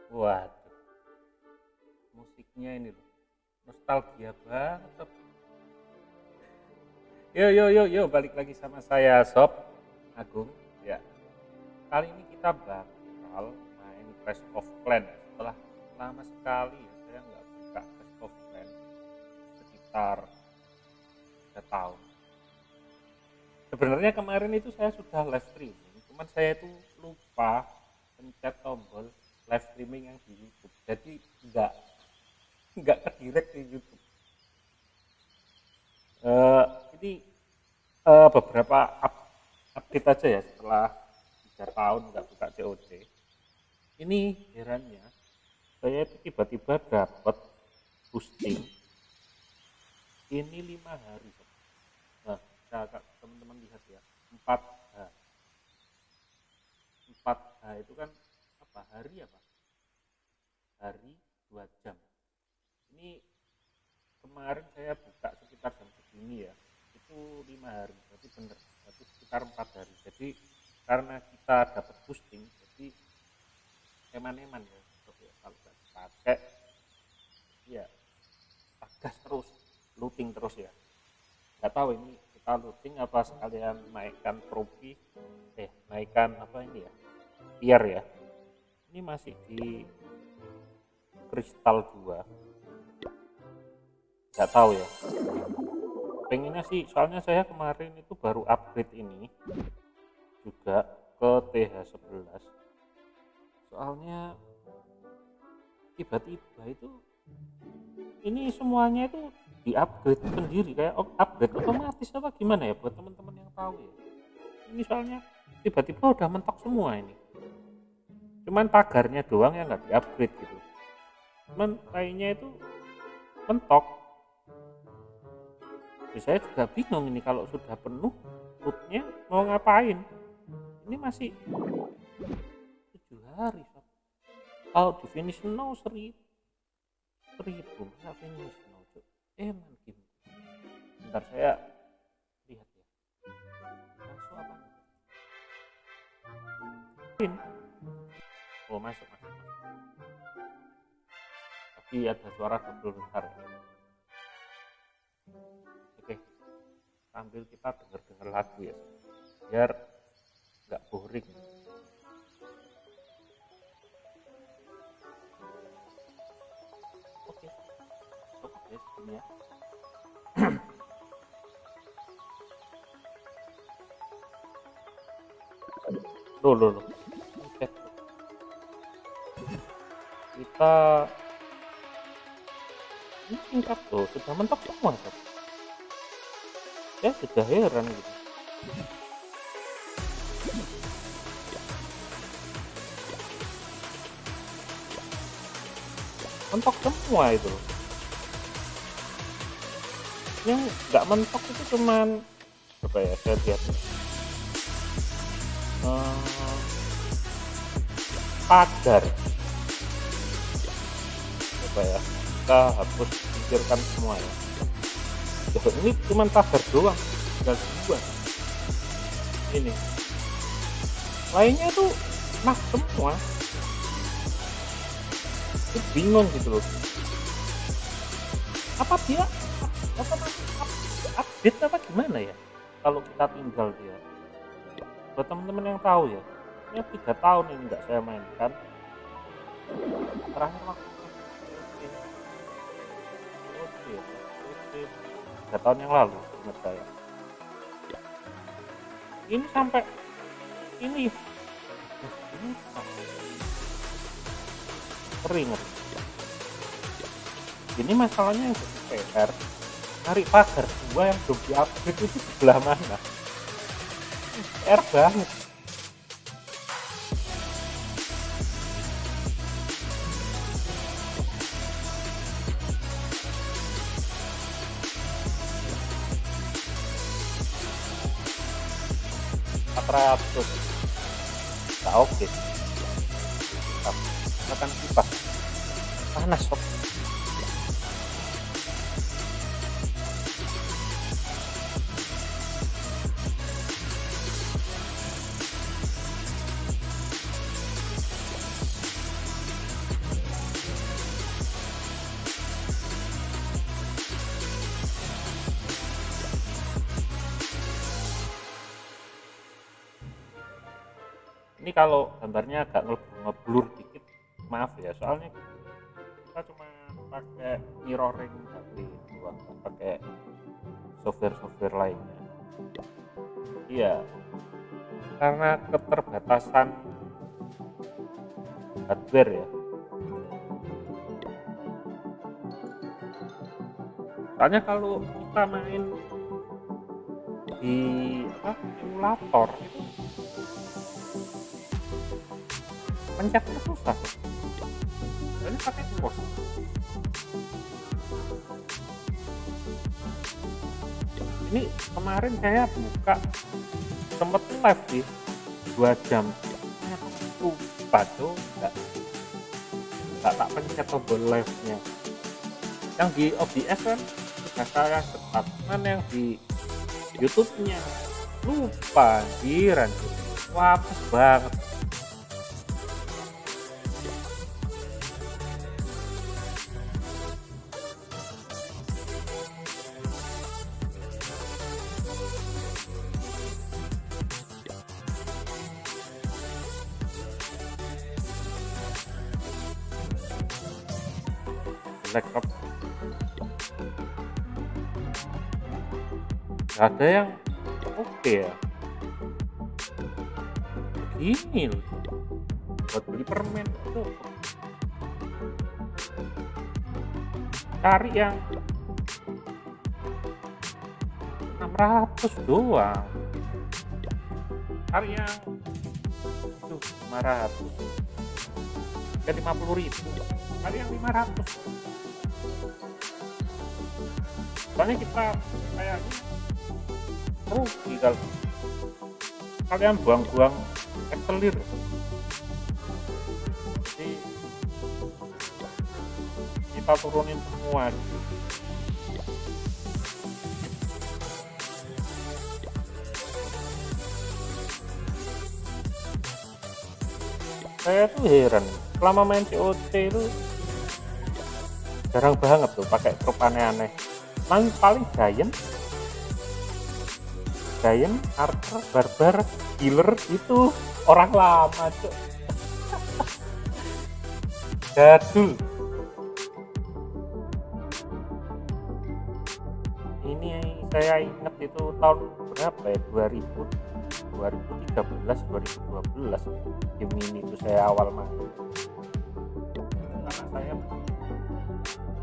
Waduh, musiknya ini loh, nostalgia banget sob. Yo yo yo yo, balik lagi sama saya Sob Agung. Ya, kali ini kita bakal main Clash of Clans. Setelah lama sekali ya saya nggak buka Clash of Clans, sekitar 3 tahun. Sebenarnya kemarin itu saya sudah live streaming, cuman saya itu lupa pencet tombol live streaming yang di YouTube. Jadi nggak ke direct di YouTube. Eh, ini beberapa update aja ya setelah 3 tahun nggak buka COD. Ini herannya saya itu tiba-tiba dapat boosting ini 5 hari. Nah, bisa teman-teman lihat ya, 4H. 4H itu kan apa? Hari apa? Hari 2 jam. Ini kemarin saya buka sekitar jam segini ya, itu 5 hari, berarti bener, berarti sekitar 4 hari. Jadi karena kita dapat boosting, jadi eman-eman ya, kalau nggak dipakai ya gas terus, looting terus ya. Nggak tahu ini kita looting apa sekalian naikkan trofi, naikkan apa ini ya, tier ya. Ini masih di kristal 2, nggak tahu ya, pengennya sih, soalnya saya kemarin itu baru upgrade ini juga ke TH11, soalnya tiba-tiba itu ini semuanya itu di upgrade sendiri, kayak upgrade otomatis apa gimana ya, buat teman-teman yang tahu ya. Ini soalnya tiba-tiba udah mentok semua ini, cuman pagarnya doang yang nggak di upgrade gitu, cuman lainnya itu mentok. Jadi saya juga bingung ini kalau sudah penuh lootnya mau ngapain. Ini masih 7 hari Sob. Kalau di finish now 1000 masa finish now cuk. Eman game. Bentar saya lihat ya, masuk apa nih? Oh masuk. Tapi ada suara double bentar ya. Oke, sambil kita denger lagu ya, biar nggak boring. Oke, cukup ya segini ya. Loh. Kita ini singkat tuh, sudah mentok semua Sob. Saya sudah heran gitu. Mentok semua itu. Yang nggak mentok itu cuman apa ya, saya lihat pagar apa ya, kita harus pikirkan semua ya. Ini cuman pagar doang, tinggal 2 ini, lainnya itu nah semua. Itu bingung gitu loh, apa dia update apa gimana ya kalau kita tinggal dia. Buat teman-teman yang tahu ya, ini 3 tahun ini nggak saya mainkan, terakhir waktu oke 3 tahun yang lalu ingat saya. Ini sampai ini kering. Ini masalahnya yang jadi PR, cari pagar 2 yang belum di-upgrade itu sebelah mana. PR banget. Nah, oke. Makan kipas panas Sob. Ini kalau gambarnya agak ngeblur dikit, maaf ya, soalnya kita cuma pakai mirroring tapi doang, nggak pakai software lainnya. Iya, karena keterbatasan hardware ya. Soalnya kalau kita main di emulator itu pencetnya susah. Soalnya pakai mouse. Ini kemarin saya buka sempet live sih 2 jam. Lupa tuh nggak tak pencet tombol live-nya. Yang di OBS kan sudah saya cepat, mana yang di YouTube-nya lupa, anjir. Wah, apes banget. Laptop nggak ada yang oke ya. Begini loh, buat beli permen itu cari yang 600 doang, cari yang 500 ke 50.000, cari yang 500. Soalnya kita kayaknya rugi kalau kalian buang-buang ekselir. Jadi kita turunin semua. Saya tuh heran, selama main COC itu jarang banget tuh pakai trup aneh-aneh. Paling Giant, Archer, Barbar, Healer itu orang lama cok. Jadul. Ini saya ingat itu tahun berapa ya, 2013, 2012 game ini tuh saya awal main. Karena saya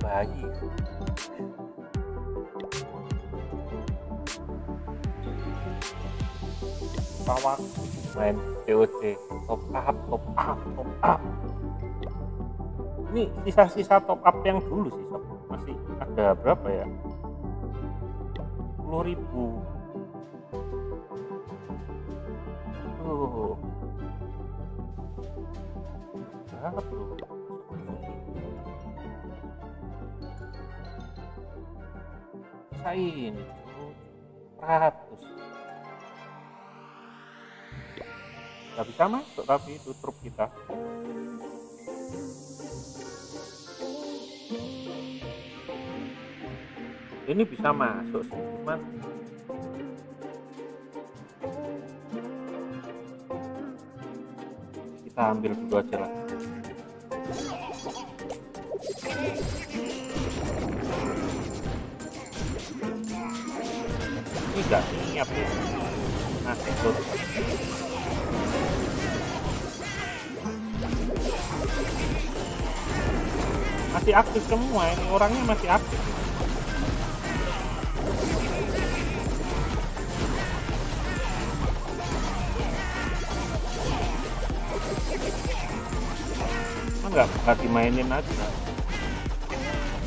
bayi. Waktu main COC top up. Ini sisa-sisa top up yang dulu sih sob. Masih ada berapa ya, 10.000. Banget loh. Saya ini 100 nggak bisa masuk, tapi itu truk kita. Ini bisa masuk sih, cuman kita ambil dulu aja lah. Ini nggak siap ya. Nah, itu masih aktif semua, ini orangnya masih aktif. Nggak dimainin aja,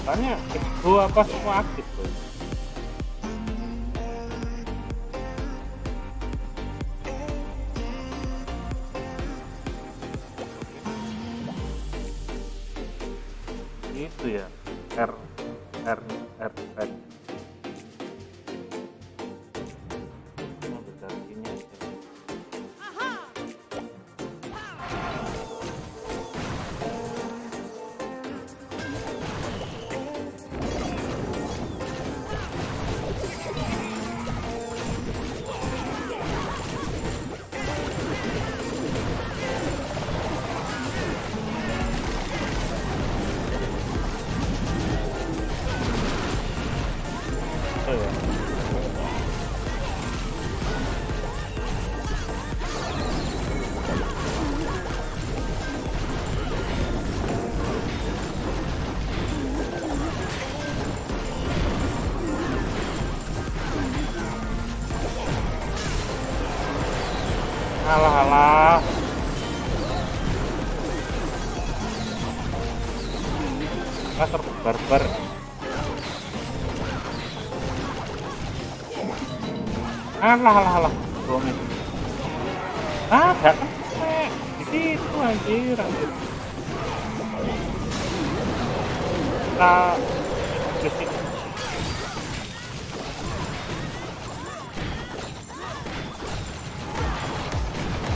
soalnya itu apa semua aktif tuh. Itu ya R. Alah alah. Kasar barbar. Alah alah alah. Bohongin. Gak kena. Di situ anjir, anjir. Kita gesit.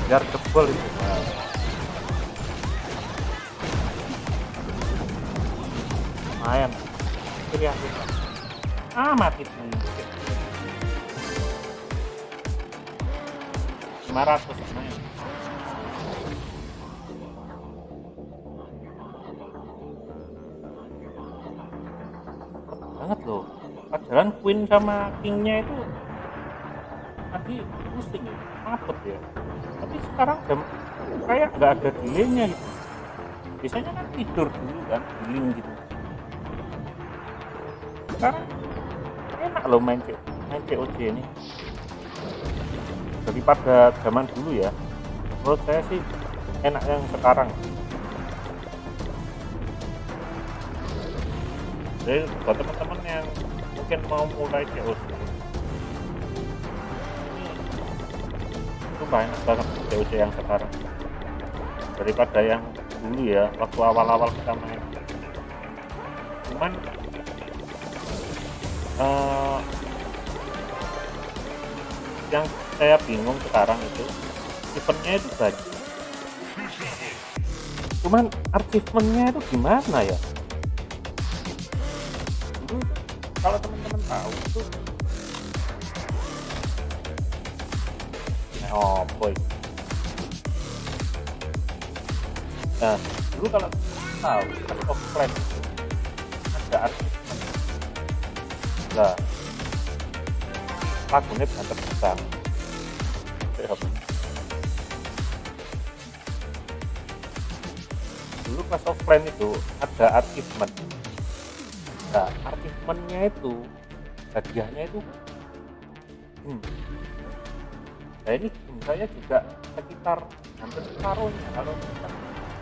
Biar jebol itu. Lumayan. Pilih aku. Mati tuh. 500 lumayan. Banget loh. Padahal Queen sama Kingnya itu tadi pusing ya, mabet ya. Tapi sekarang kayak nggak ada delaynya gitu. Biasanya kan tidur dulu kan, healing gitu. Sekarang enak loh main COC ini daripada zaman dulu ya. Menurut saya sih enak yang sekarang. Jadi buat teman-teman yang mungkin mau mulai COC itu banyak banget COC yang sekarang daripada yang dulu ya, waktu awal-awal kita main. Cuman yang saya bingung sekarang itu eventnya itu banyak, cuman achievementnya itu gimana ya. Dulu itu, kalau teman-teman tahu itu boy. Nah, dulu kalau tahu kan offline ada achievement lah, lagunya dengan terbesar. Dulu pas offline itu ada achievement. Nah, achievementnya itu hadiahnya itu nah ini saya juga sekitar hampir separuhnya kalau kita,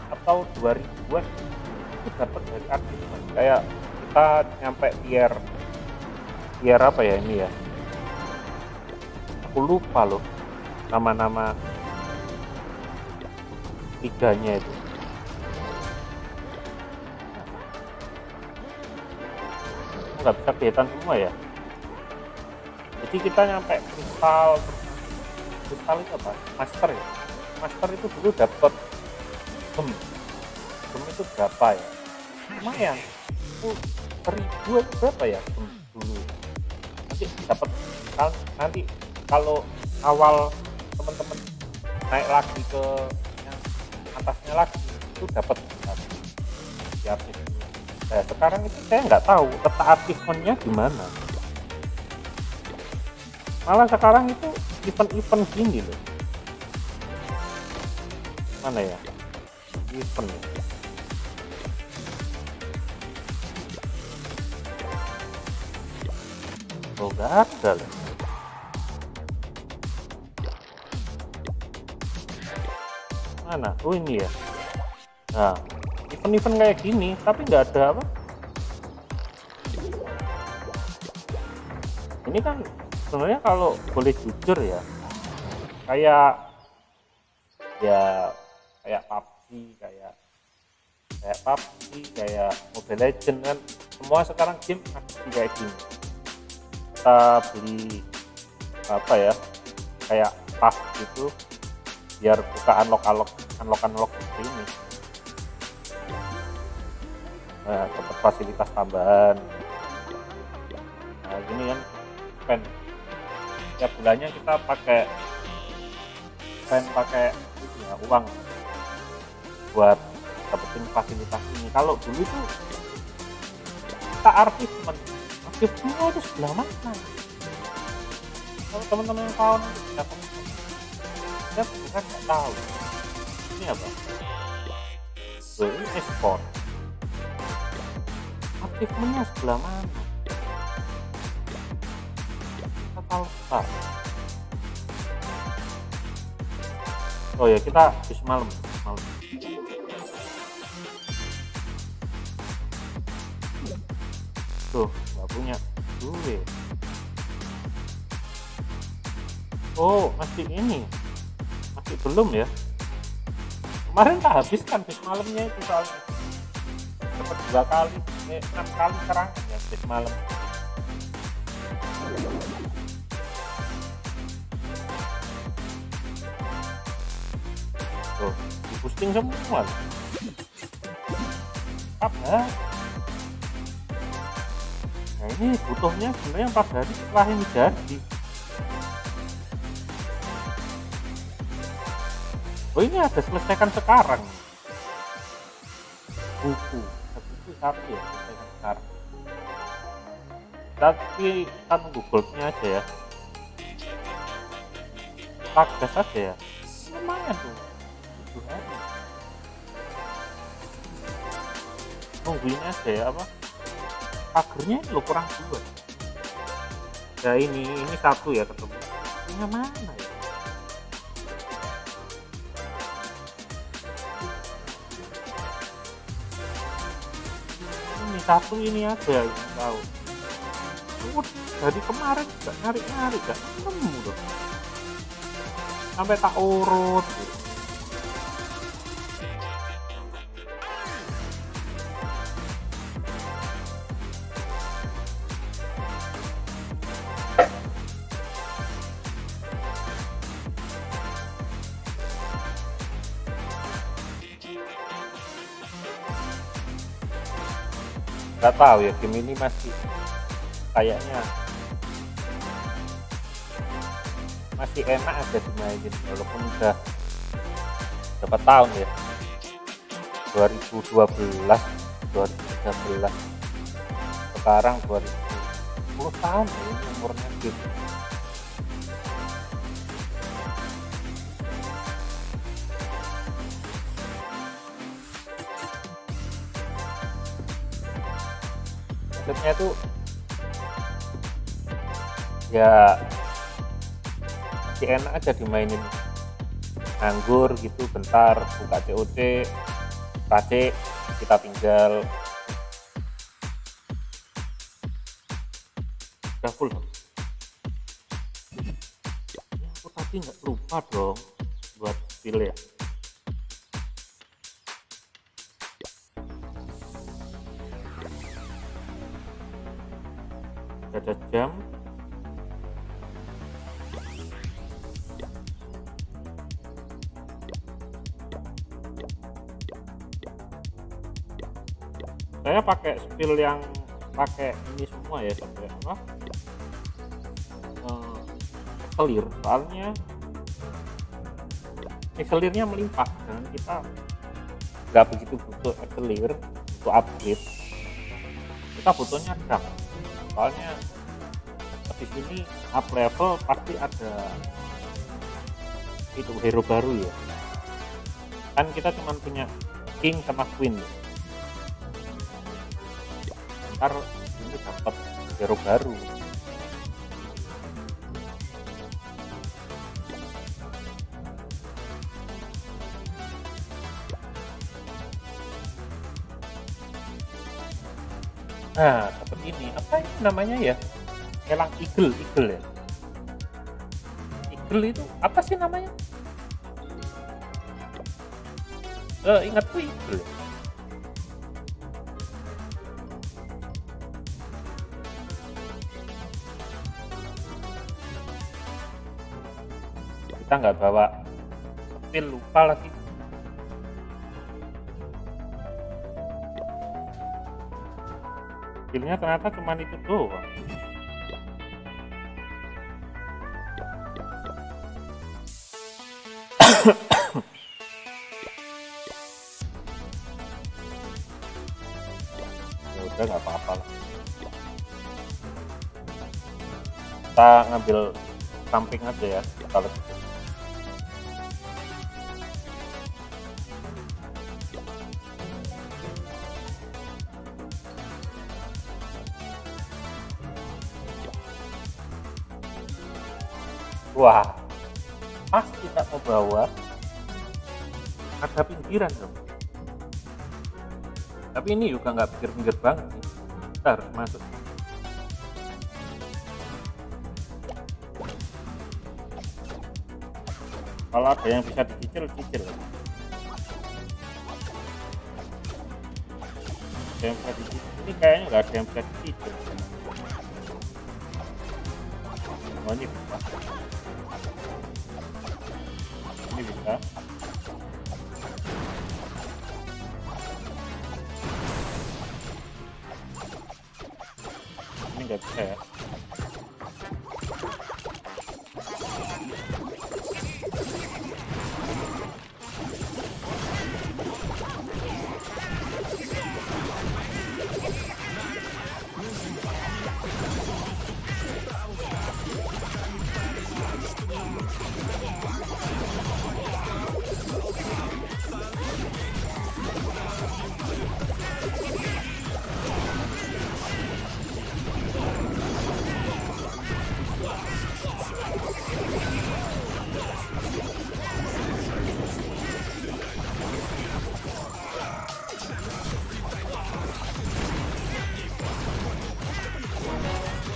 atau 2000-an itu dapat dari achievement. Kayak kita nyampe tier apa ya ini ya, aku lupa loh nama-nama tiganya itu. Nggak bisa kelihatan semua ya. Jadi kita nyampe kristal itu apa? Master ya. Master itu dulu dapat gem itu berapa ya? Lumayan. Itu 1000 itu berapa ya gem dulu? Nanti dapat nanti kalau awal teman-teman naik lagi ke yang atasnya lagi itu dapat di artis. Nah, sekarang itu saya nggak tahu letak achievementnya di mana. Malah sekarang itu event-event gini loh. Mana ya? Event ya. Oh, nggak ada loh. Mana? Oh, ini ya. Nah, event-event kayak gini tapi nggak ada apa. Ini kan sebenarnya kalau boleh jujur ya, kayak PUBG, kayak Mobile Legends kan, semua sekarang game kayak gini. Kita beli apa ya, kayak pas gitu biar buka unlock seperti ini. Nah, dapat fasilitas tambahan. Nah, gini kan spend tiap bulannya kita pakai ya, uang buat dapetin fasilitas ini. Kalau dulu tuh kita aktifnya itu sebelah mana? Kalau teman-teman yang tahu nanti bisa komen. Saya bukan nggak tahu. Ini apa? Ini e-sport. Aktifnya sebelah mana? Total start. Oh ya, kita bis malam. Tuh, nggak punya duit. Oh, masih ini, masih belum ya. Kemarin tak habiskan bis malamnya itu soalnya. Dapat 2 kali, 6 kali serangan ya bis malam. Tuh, di posting semua. Apa? Nah ini butuhnya sebenarnya 4 hari setelah ini jadi. Oh ini ada selesaikan sekarang. Buku satu ya selesaikan sekarang. Tapi kita nunggu goldnya aja ya. Gas aja ya. Lumayan tuh. 7 hari. Nungguin aja ya apa? Pagernya lo kurang 2. Ya ini satu ya ketemu. Ini mana ya? Ini satu ini aja yang tahu. Dari kemarin gak nyari gak nemu loh. Sampai tak urut gitu. Nggak tahu ya, game ini masih kayaknya masih enak aja dimainin walaupun udah berapa tahun ya, 2012 2013 sekarang 2010 tahun ya ini umurnya game. Maksudnya tuh ya masih enak aja dimainin, nganggur gitu bentar buka COD PC kita tinggal udah full. Ya, aku tadi nggak lupa dong buat spill ya. Ada jam saya pakai spill yang pakai ini semua ya sampai apa clear, soalnya clearnya melimpah dan kita nggak begitu butuh clear untuk upgrade, kita butuhnya dark. Soalnya di sini up level pasti ada itu hero baru ya, kan kita cuma punya king sama queen ya. Ntar ini dapat hero baru. Nah dapat ini apa ini namanya ya, elang eagle ya, eagle itu apa sih namanya, ingatku eagle ya. Kita nggak bawa skill, lupa lagi. Skillnya ternyata cuma itu doang. Ya udah nggak apa-apa lah. Kita ngambil samping aja ya kalau gitu. Wah, pas kita mau bawa ada pinggiran dong, tapi ini juga nggak pinggir-pinggir banget sih, kita harus masuk. Kalau ada yang bisa dicicil, cicil. Ada yang bisa dicicil. Ini kayaknya nggak ada yang bisa dicicil. Oh, ini bisa. Ini bisa. Ini nggak bisa ya.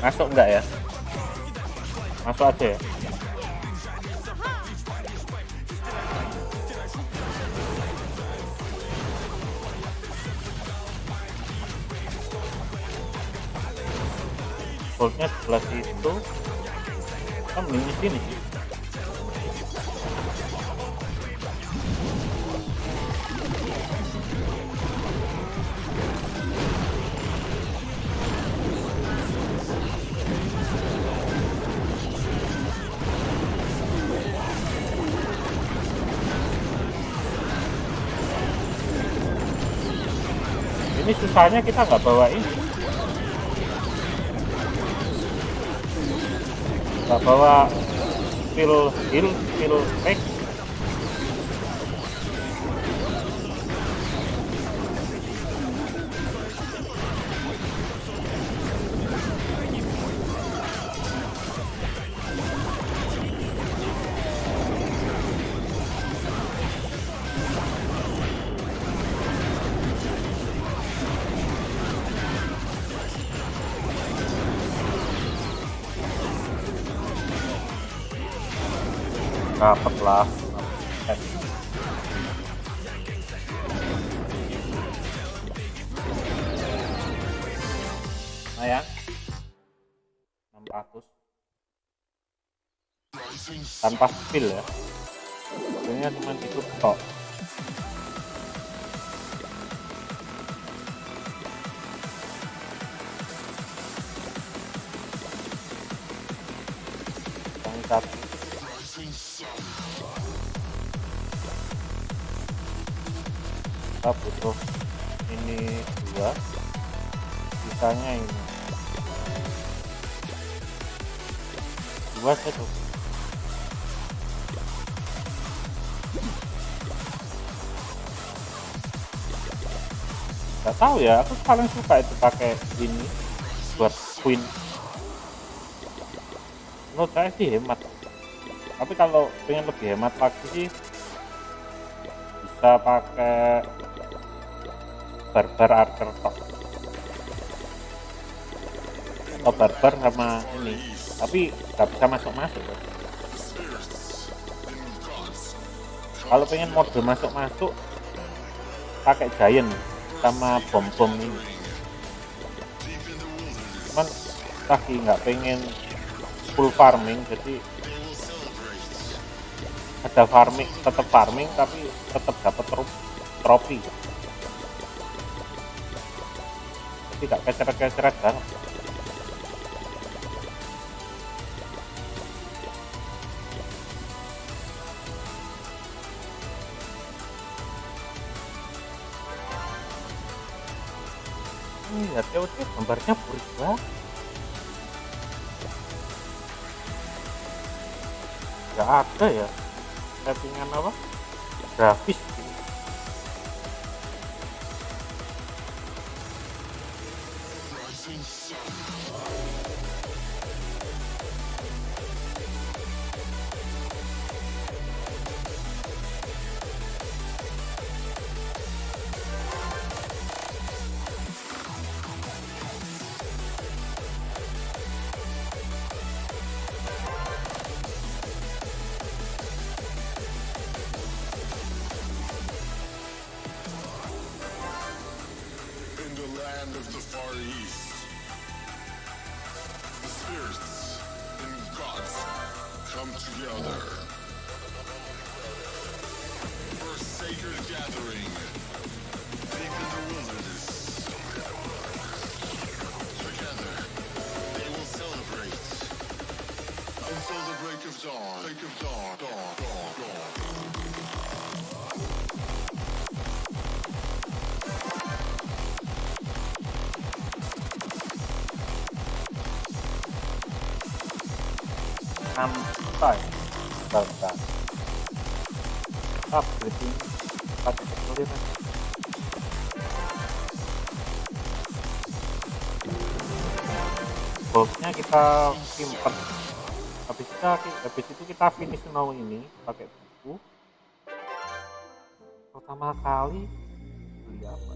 Masuk enggak ya? Masuk aja ya. Goldnya sebelah situ. Kan mending di sini sih. Ini susahnya kita nggak bawa ini, nggak bawa skill heal, skill take. Dapat lah. Nah ya, 600 tanpa spill ya, sebenarnya cuma itu tok. Satu kita butuh ini 2, sisanya ini 2 saja. Gak tahu ya, aku paling suka itu pakai ini buat queen. Menurut saya sih hemat, tapi kalau pengen lebih hemat lagi sih bisa pakai barbar archer top atau barbar sama ini, tapi nggak bisa masuk-masuk ya. Kalau pengen mode masuk-masuk pakai giant sama bom-bom ini, cuman lagi nggak pengen full farming, jadi ada farming, tetap farming tapi tetap dapat trofi, jadi gak keceret-keceret kan. Ini ya TOT gambarnya burik banget, gak ada ya settingan apa grafis gitu. land of the Far East. The spirits and gods come together for a sacred gathering deep in the wilderness. Together, they will celebrate until the break of dawn. Break of dawn. Dawn. Dawn. Dawn. Sampai bentar upgrading pakai teknologi kan. Boxnya kita simpan, habis itu kita finish now ini pakai buku. Pertama kali beli apa?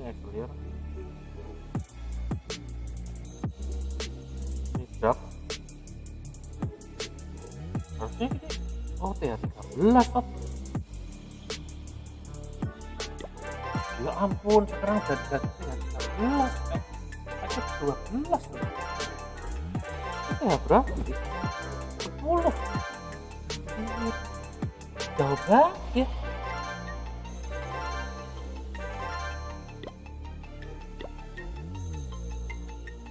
Clear ini drop harusnya ini TH13 top. Ya ampun, sekarang udah TH13 aja 12 tuh. Itu ya berapa sih? 10 ini jauh banget ya.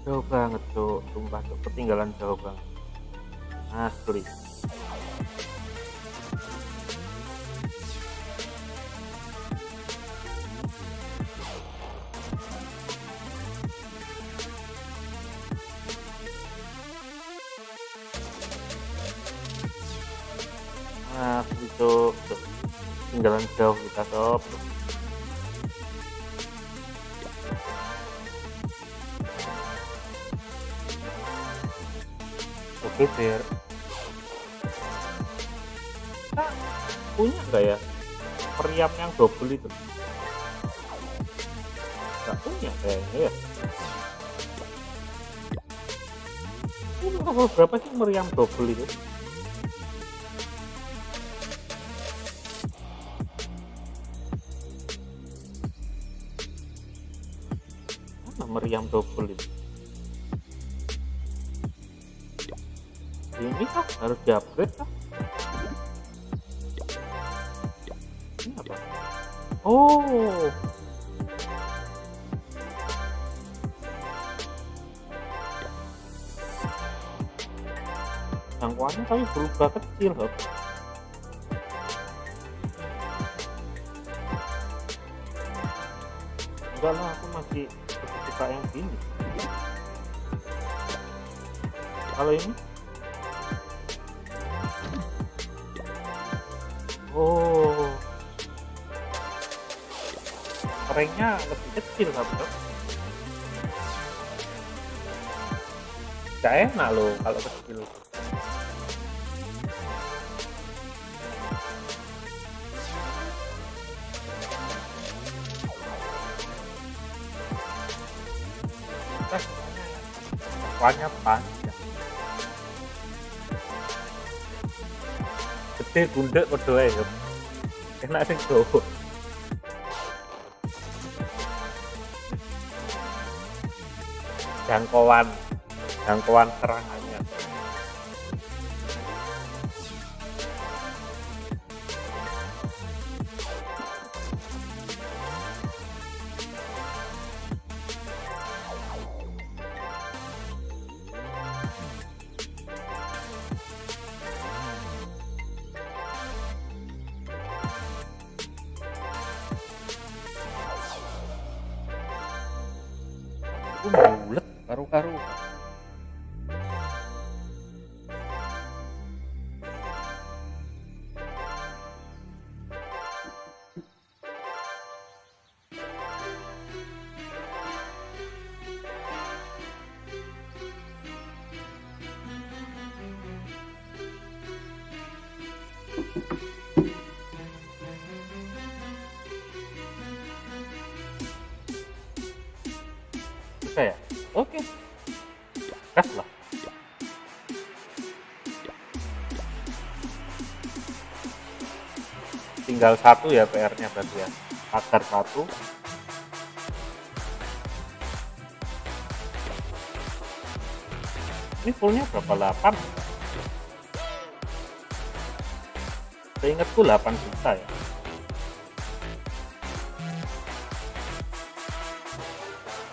Jauh banget tuh, sumpah tuh, ketinggalan jauh banget asli. Asli tuh, ketinggalan jauh kita sob. Biar kita punya nggak ya meriam yang double itu? Nggak punya kayaknya ya. Ini level berapa sih meriam double itu? Mana meriam double itu? Ini kah harus di-upgrade kah? Ini apa? Oh, jangkauannya tapi berubah kecil loh. Enggak lah, aku masih suka yang gini. Kalau ini oh, kerennya lebih kecil kan bro. Gak enak loh kalau kecil. Banyak panjang gede gundek padha ae yo. Enak sing dawa. Jangkauan serangannya. Bulet karu-karu. Bisa ya? Oke. Gas lah. tinggal satu ya PR-nya berarti ya, pagar satu. Ini fullnya berapa? 8? Saya ingatku 8 juta ya.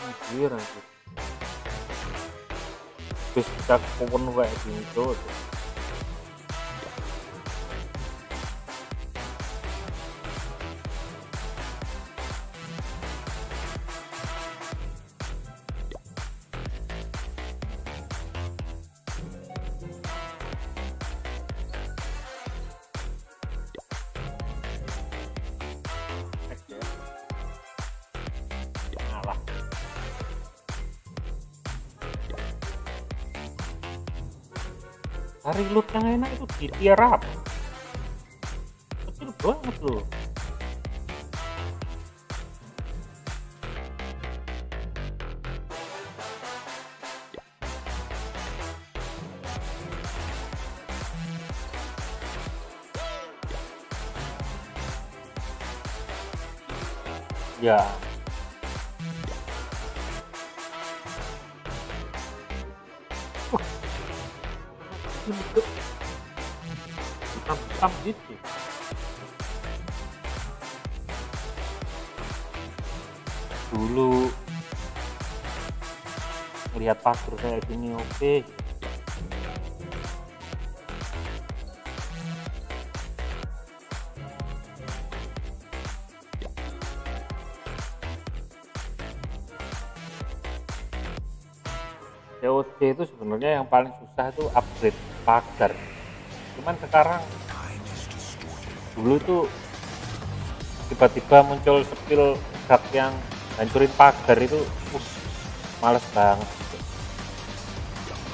Anjir. Terus kita kupon kayak gitu. Ngalah. Hari loot yang enak itu di tier apa? Kecil banget loh. Ya. Hitam gitu. Dulu melihat pasir kayak gini oke. COD itu sebenarnya yang paling susah itu upgrade pagar. Cuman sekarang, dulu itu tiba-tiba muncul skill gak yang hancurin pagar itu, males banget gitu.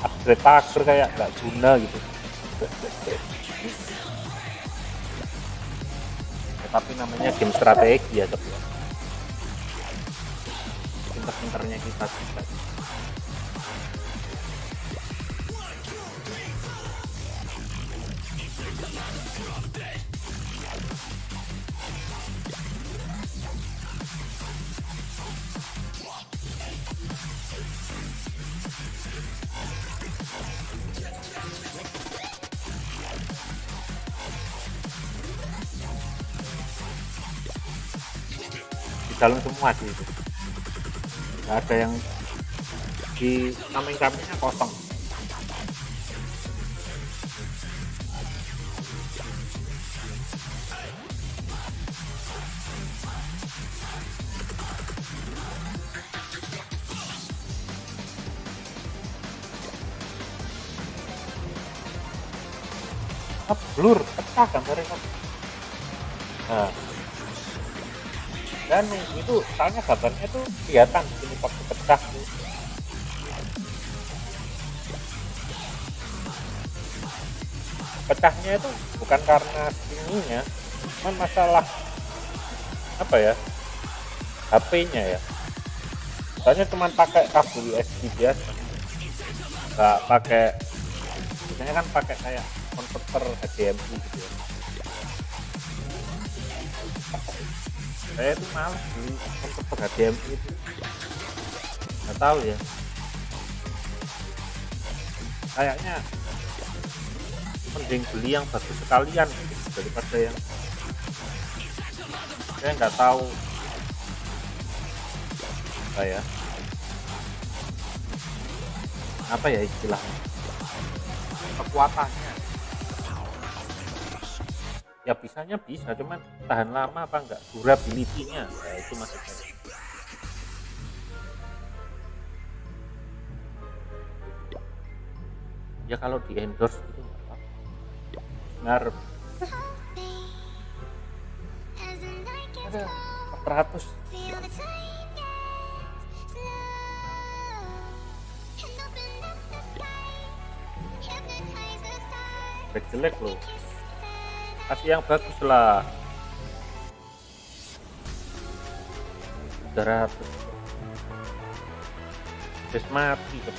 Upgrade pagar kayak gak guna gitu. Ya, tapi namanya game strategi ya sob ya. Pinter-pinternya kita juga. Dalam semua sih itu, nggak ada yang di samping-sampingnya kosong. Blur pecah gambarnya. Nah, dan itu soalnya gambarnya tuh kelihatan ini waktu pecah tuh. Pecahnya itu bukan karena ininya, cuman masalah apa ya, HP-nya ya. Soalnya cuman pakai kabel USB biasa, nggak pakai, biasanya kan pakai kayak konverter HDMI gitu ya. Saya tuh males beli konverter HDMI itu, nggak tahu ya, kayaknya mending beli yang bagus sekalian gitu, daripada yang saya nggak tahu apa ya istilahnya, kekuatannya ya. Bisanya bisa, cuman tahan lama apa enggak, durability-nya ya, itu maksudnya. Ya kalau di endorse itu nggak apa-apa, ngarep ada 400 jelek loh, kasih yang bagus lah. 300 terus mati tuh.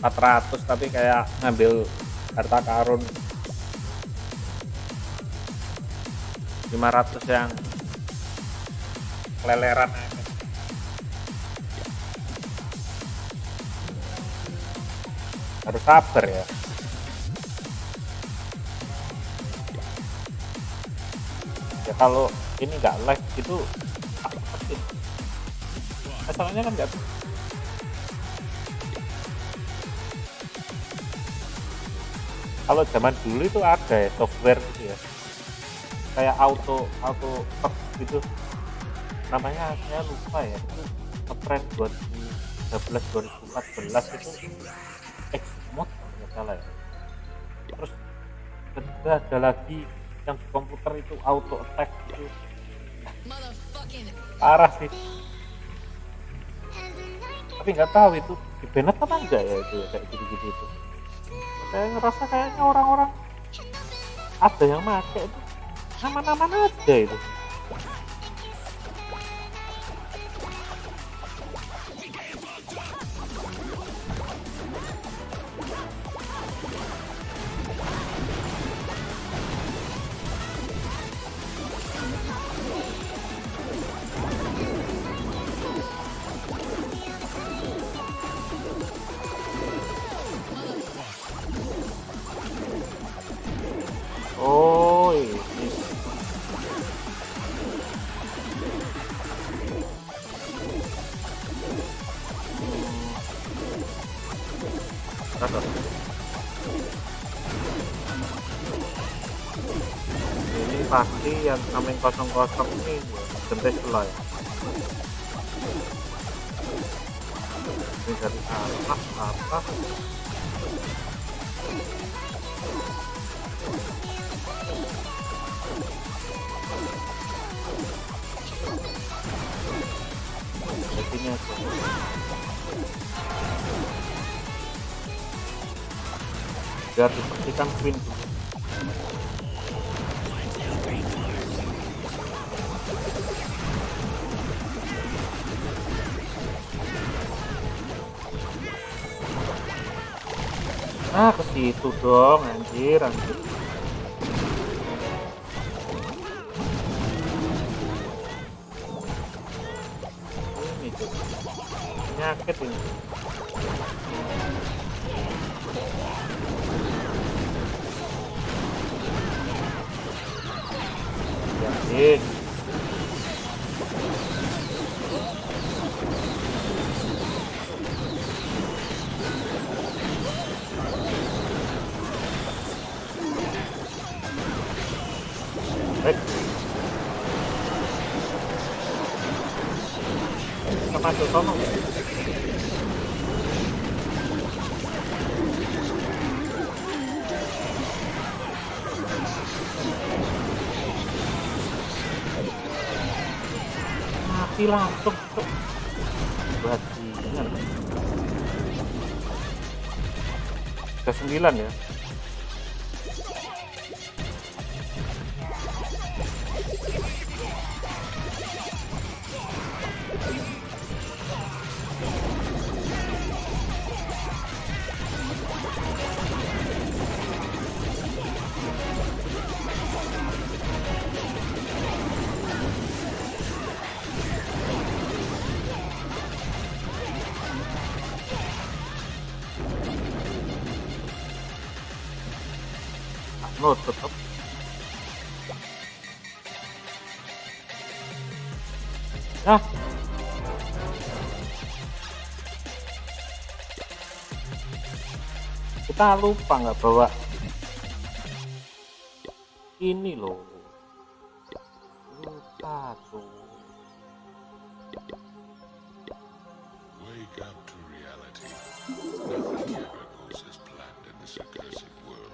400 tapi kayak ngambil harta karun 500 yang keleleran aja. Harus sabar ya. Ya kalau ini nggak live gitu asalnya kan nggak bisa. Kalau zaman dulu itu ada ya software gitu ya, kayak auto text gitu, namanya saya lupa ya, itu ngetren 2013 2014 itu Xmode kalau nggak salah ya. Terus kedua ada lagi yang di komputer itu auto attack itu parah sih, tapi nggak tahu itu di banned apa enggak ya itu ya, kayak gitu-gitu itu. Saya ngerasa kayaknya orang-orang ada yang make itu aman-aman aja itu. Oh ini Rasa. Ini pasti yang namanya 00 ini gentes ya. Ini dari apa jadinya biar dipastikan win. Ke situ dong anjir. Ini tuh penyakit ini. Yakin. Baik. Kita masuk sono. Mati langsung tuh. Bajingan. Udah 9 ya. No, tetap. Nah, kita lupa nggak bawa ini loh, lupa tuh. Wake up to reality. Nothing ever goes as planned in this accursed world.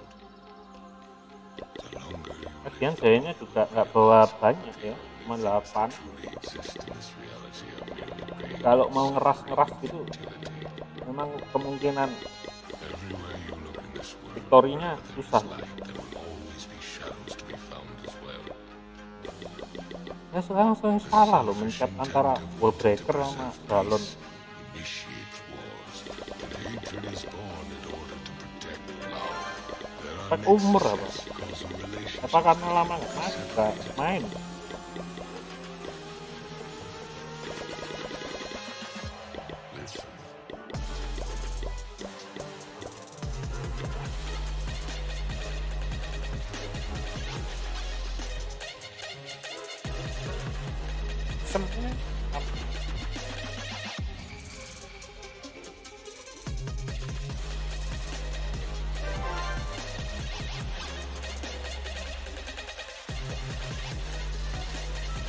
The longer you Lagian kayaknya juga nggak bawa banyak ya, cuma 8. truly exist in this reality are merely pain. Kalau mau ngeras gitu, memang kemungkinan Everywhere you look in this world, victorinya susah. light, there will always be shadows to be found as well. Ya sekarang saya salah loh mencet antara wall breaker sama galon. Initiates wars, but hatred is born Efek umur apa? Apa karena lama nggak main? Listen. Sebenarnya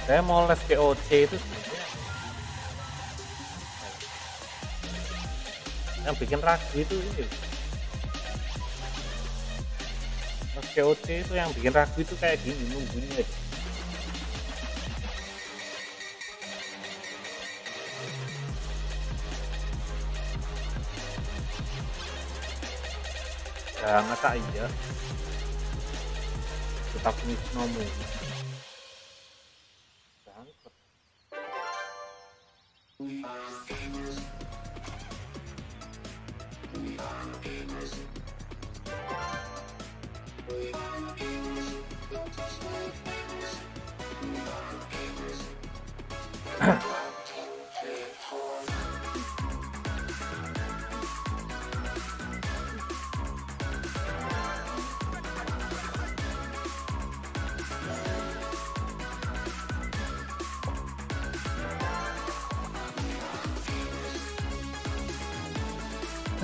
saya mau les KOC itu sebenarnya yang bikin ragu itu ini. Les KOC itu yang bikin ragu itu kayak gini, nunggunya aja. Ya masa iya tetap nomu bangkrut.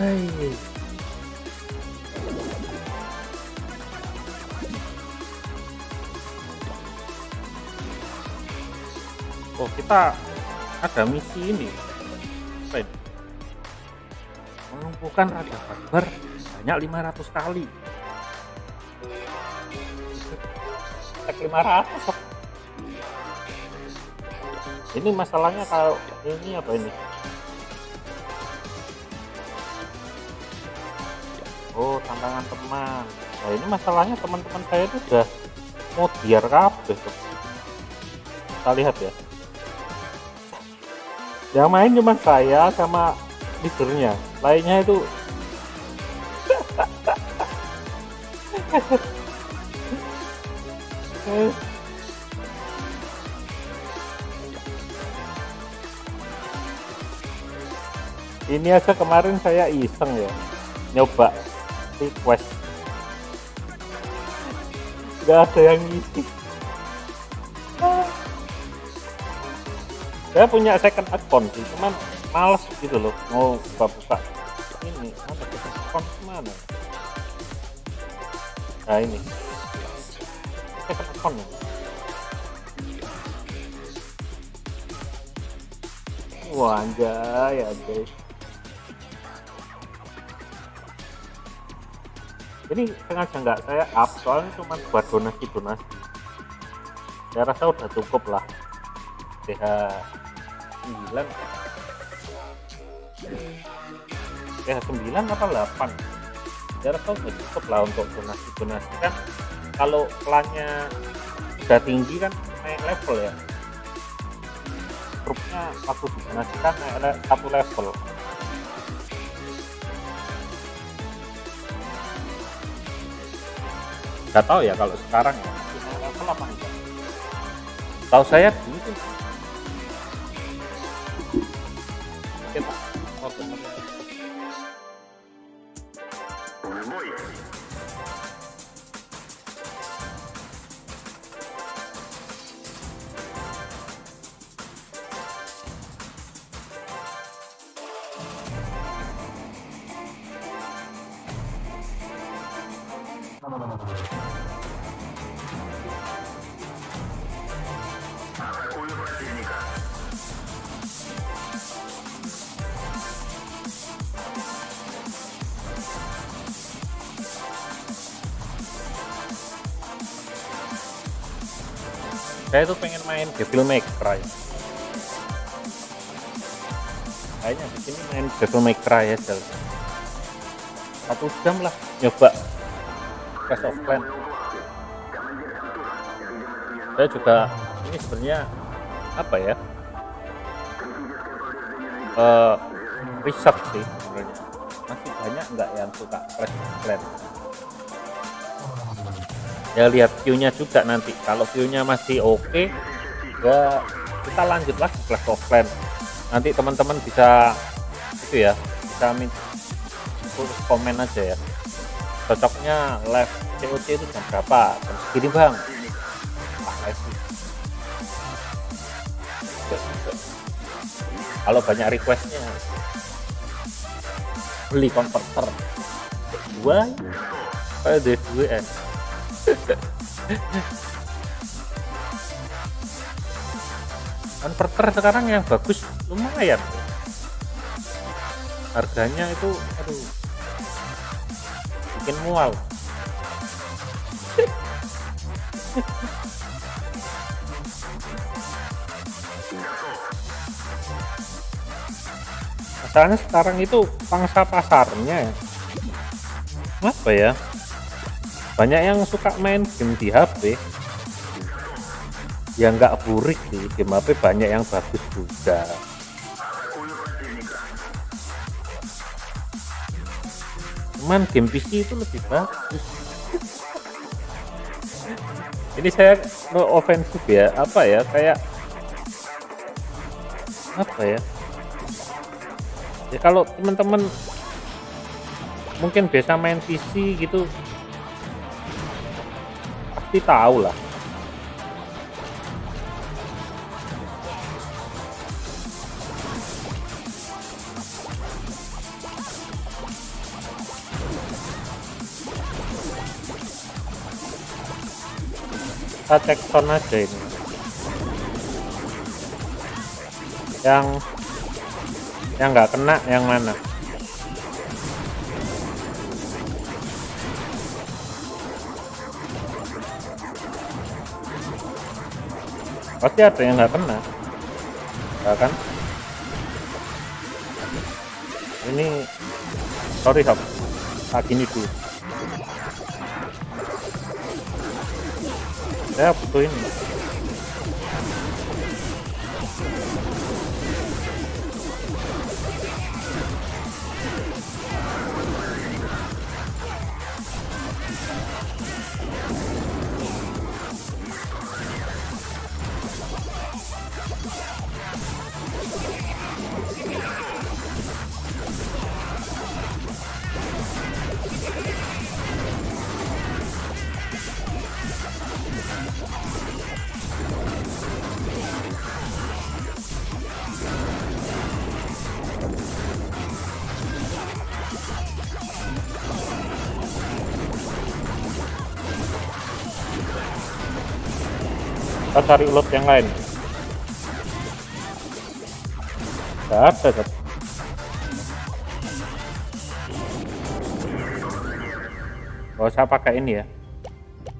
Hai. Oh, kita ada misi ini. Apa ini? Menumpukan Raja Barbar banyak 500 kali. Tek 500. Ini masalahnya kalau ini apa ini? Oh, tantangan teman. Nah, ini masalahnya teman-teman saya itu udah mau biar kabeh tuh. Kita lihat ya. Yang main cuma saya sama leadernya. Lainnya itu ini aja kemarin saya iseng ya, nyoba request, nggak ada yang ngisi. Saya punya second account sih, cuman males gitu loh mau buka-buka ini. Ada second account kemana? Nah ini second account ya. Wah anjay. Ini sengaja nggak saya up soalnya cuma buat donasi. Saya rasa udah cukup lah. TH 9 apa 8. Saya rasa udah cukup lah untuk donasi kan. Kalau klannya udah tinggi kan naik level ya, grupnya waktu didonasikan naik satu level. Nggak tahu ya kalau sekarang ya naik level apa enggak. Tahu saya dulu sih kita bener. Saya tuh pengen main Devil May Cry. Kayaknya di sini main Devil May Cry aja. 1 jam lah nyoba Clash of Clans. Saya juga ini sebenarnya apa ya? Riset sih sebenarnya. Masih banyak nggak yang suka Clash of Clans? Ya lihat view-nya juga nanti. Kalau view-nya masih oke, ya kita lanjut lagi Clash of Clans. Nanti teman-teman bisa itu ya, bisa tulis komen aja ya. Cocoknya live COC itu jam berapa? Jam segini bang. Live. Kalau banyak requestnya, beli konverter. Wah, kayak DWS. Konverter sekarang yang bagus lumayan. Harganya itu aduh bikin mual. Masalahnya sekarang itu pangsa pasarnya ya. Apa ya? Banyak yang suka main game di HP. Ya nggak burik sih, game HP banyak yang bagus juga. Cuman game PC itu lebih bagus. Ini saya no offensive ya, apa ya, kayak apa ya? Ya kalau teman-teman mungkin biasa main PC gitu, pasti tahu lah. Kita cek sound aja ini. Yang nggak kena yang mana? Pasti ada yang nggak kena, ya kan? Ini sorry sob, tak gini dulu. Saya butuh ini. Kita cari ulat yang lain. Gak ada kan? Gak usah pakai ini ya,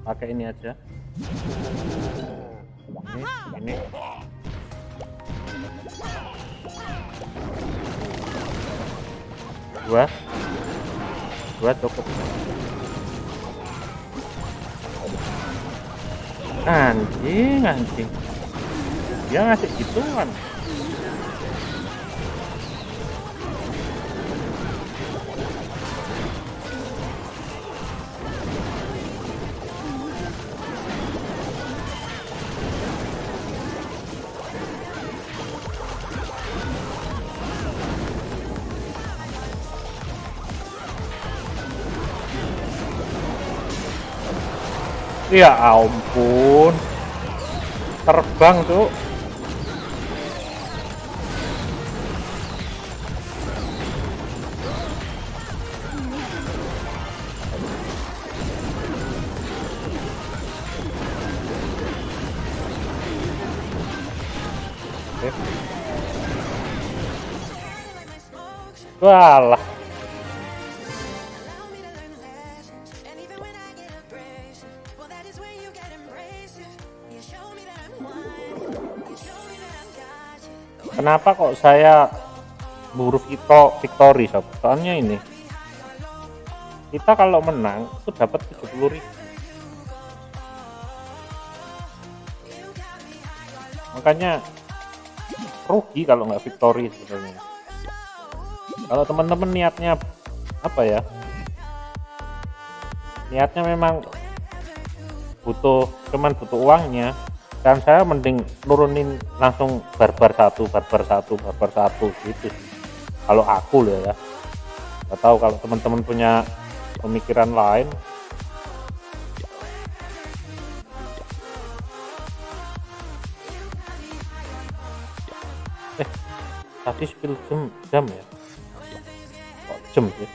pakai ini aja. Ini. Dua cukup. Anjing dia ngasih gituan. Ya ampun, terbang tuh. Walah. Kenapa kok saya buru victory sob? Soalnya ini kita kalau menang itu dapat 70.000. Makanya rugi kalau nggak victory sebenarnya. Kalau teman-teman niatnya apa ya? Niatnya memang cuman butuh uangnya, dan saya mending nurunin langsung barbar satu gitu sih. Kalau aku loh ya, nggak tahu kalau teman-teman punya pemikiran lain. Tadi spill jam ya, kok jam sih.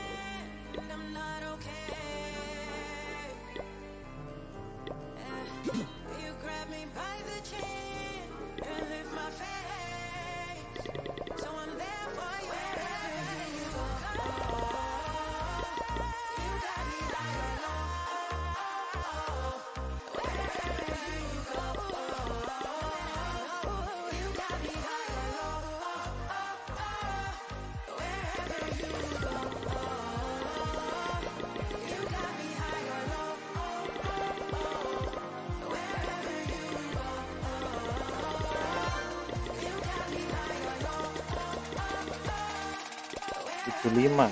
Lima.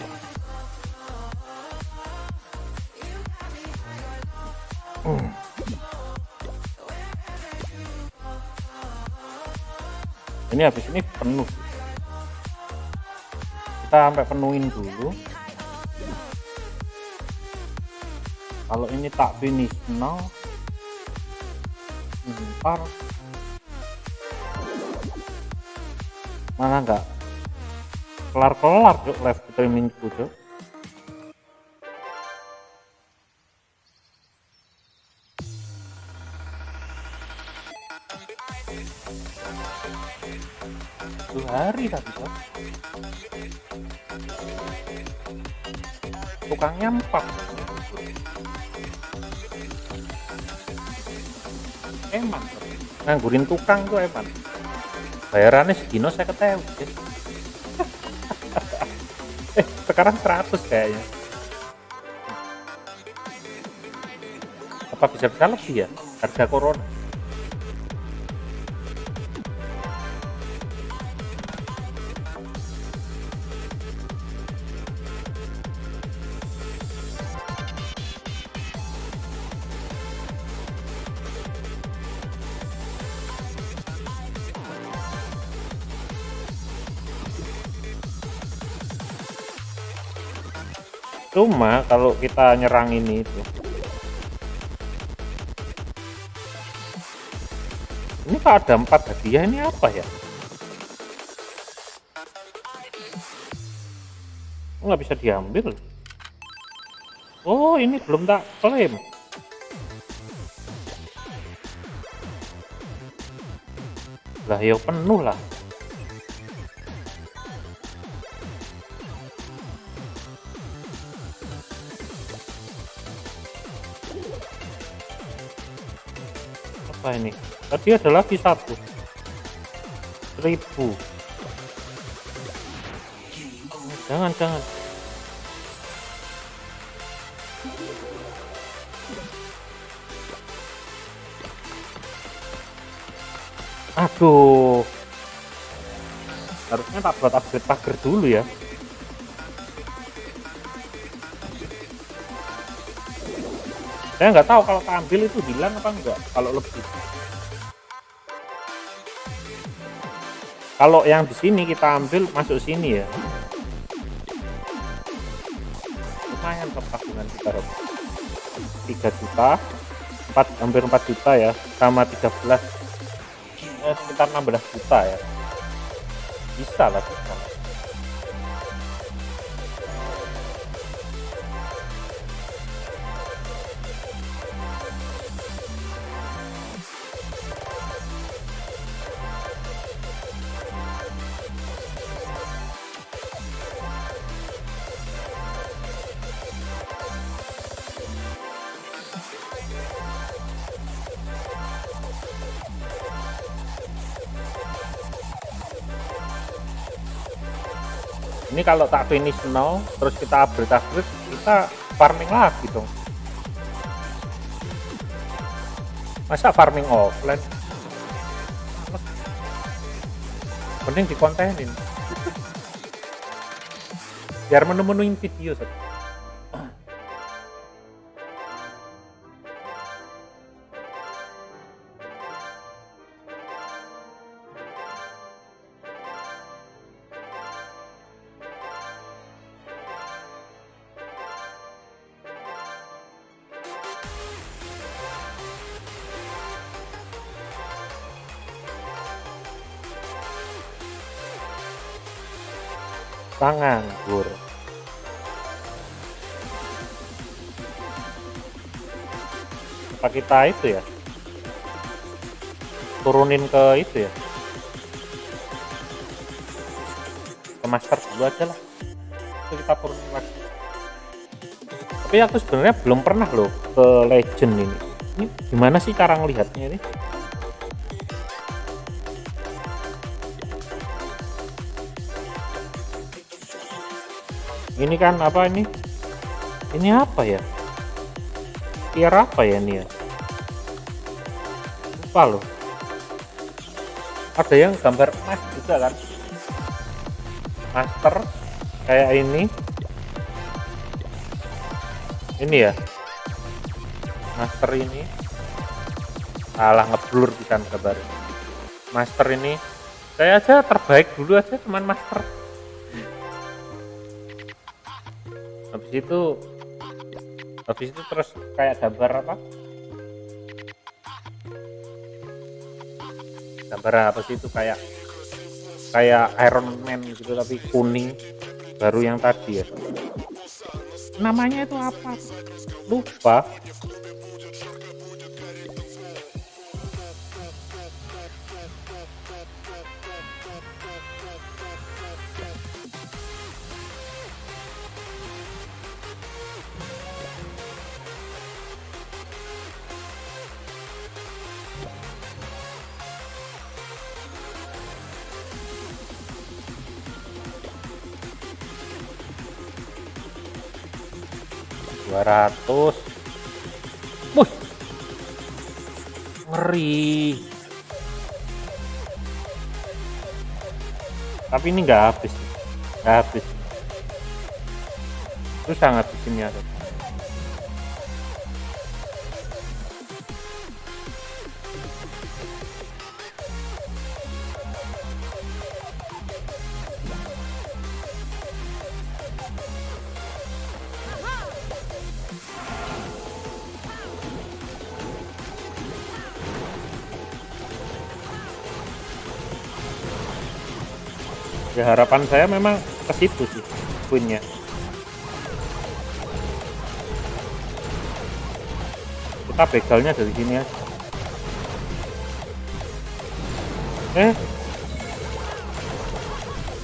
Ini habis ini penuh, kita sampai penuhin dulu. Kalau ini tak finish now, ntar mana enggak kelar cuk live streaming cuk. Hari tadi cuk. Tukangnya 4. Eman nganggurin tukang tuh eman. Bayarannya sedino 50.000. Sekarang 100 kayaknya. Apa bisa lebih ya harga corona? Cuma kalau kita nyerang ini kok ada 4 hadiah, ini apa ya? Nggak bisa diambil. Oh, ini belum tak klaim. Lah ya penuh lah. Apa ini? Tadi ada lagi 1.000. Jangan. Aduh. Harusnya tak buat upgrade pagar dulu ya. Saya nggak tahu kalau tak ambil itu hilang apa enggak kalau lebih. Kalau yang di sini kita ambil masuk sini ya. Lumayan tabungan kita 3 juta, hampir 4 juta ya, sama 13 sekitar 16 juta ya. Bisa lah kita. Ini kalau tak finish now terus kita upgrade kita farming lagi dong. Masa farming offline? Mending dikontenin biar menu-menuin video saja. nganggur. Apa kita itu ya turunin ke itu ya, ke master dulu aja lah, itu kita turunin lagi. Tapi aku sebenarnya belum pernah loh ke legend ini. Ini gimana sih cara ngelihatnya ini? Ini kan apa ini? Ini apa ya? Tier apa ya ini ya? Lupa loh. Ada yang gambar emas juga kan? Master kayak ini. Ini ya. Master ini. Alah ngeblur bisa gambar. Master ini. Saya aja terbaik dulu aja cuman master. Habis itu terus kayak gambar apa? Gambar apa sih itu kayak Iron Man gitu tapi kuning, baru yang tadi ya. Namanya itu apa? Lupa. Ratus. Wuh, ngeri. Tapi ini nggak habis, susah ngabisinnya. Ya harapan saya memang ke situ sih poinnya. Kita begalnya dari sini aja.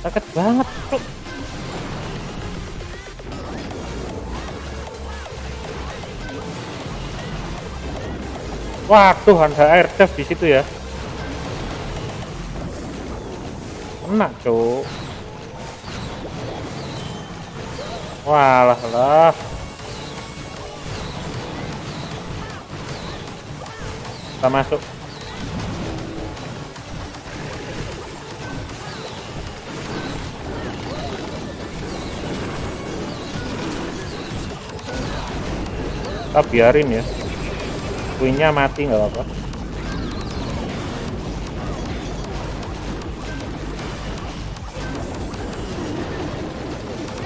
Sakit banget tuh. Waduh, ada air dive di situ ya. Enak cuk. Walah lah. Kita masuk. Kita biarin ya. Queennya mati nggak apa-apa.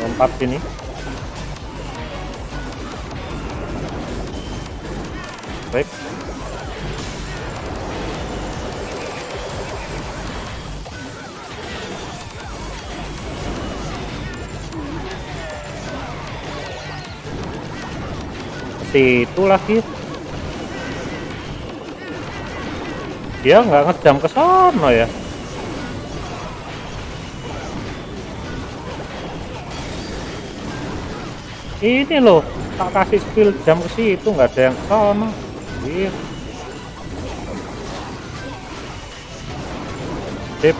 Lompat sini. Baik. Situ lagi. Dia nggak ngejam ke sono ya. Ini loh, tak kasih skill jam ke situ nggak ada yang ke sono. Iya. Sip.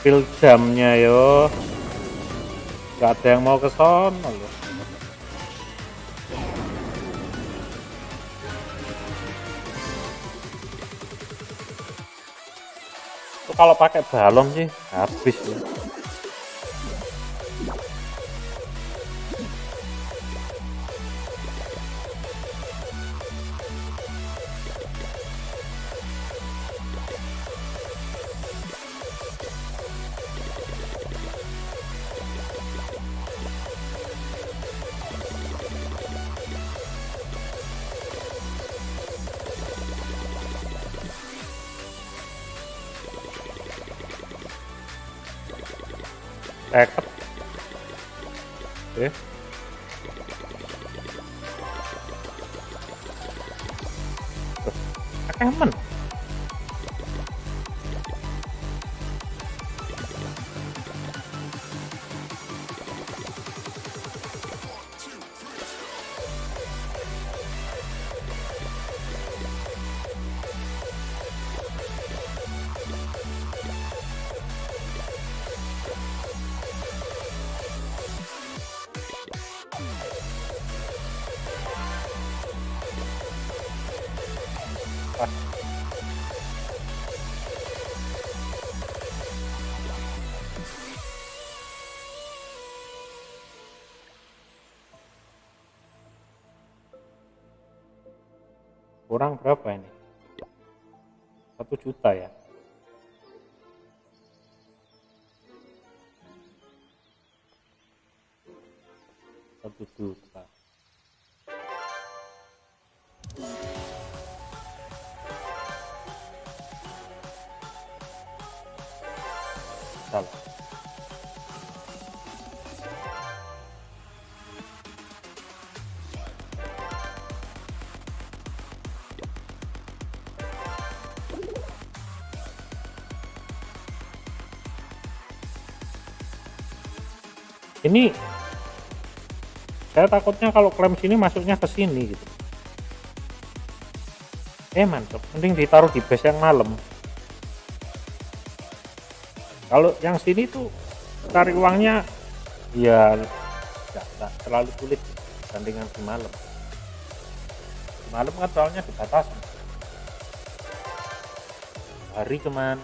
Skill jamnya yo, nggak ada yang mau ke sono loh. Itu kalau pakai balon sih habis ya. seket. Oke. Akeh men. Pas. Kurang berapa ini? 1 juta ya. Satu juta. Salah. Ini saya takutnya kalau klaim sini masuknya ke sini gitu. Mantap, mending ditaruh di base yang malam. Kalau yang sini tuh cari uangnya ya nggak terlalu sulit dibandingkan di malam. Di malam kan soalnya dibatasi. Hari cuman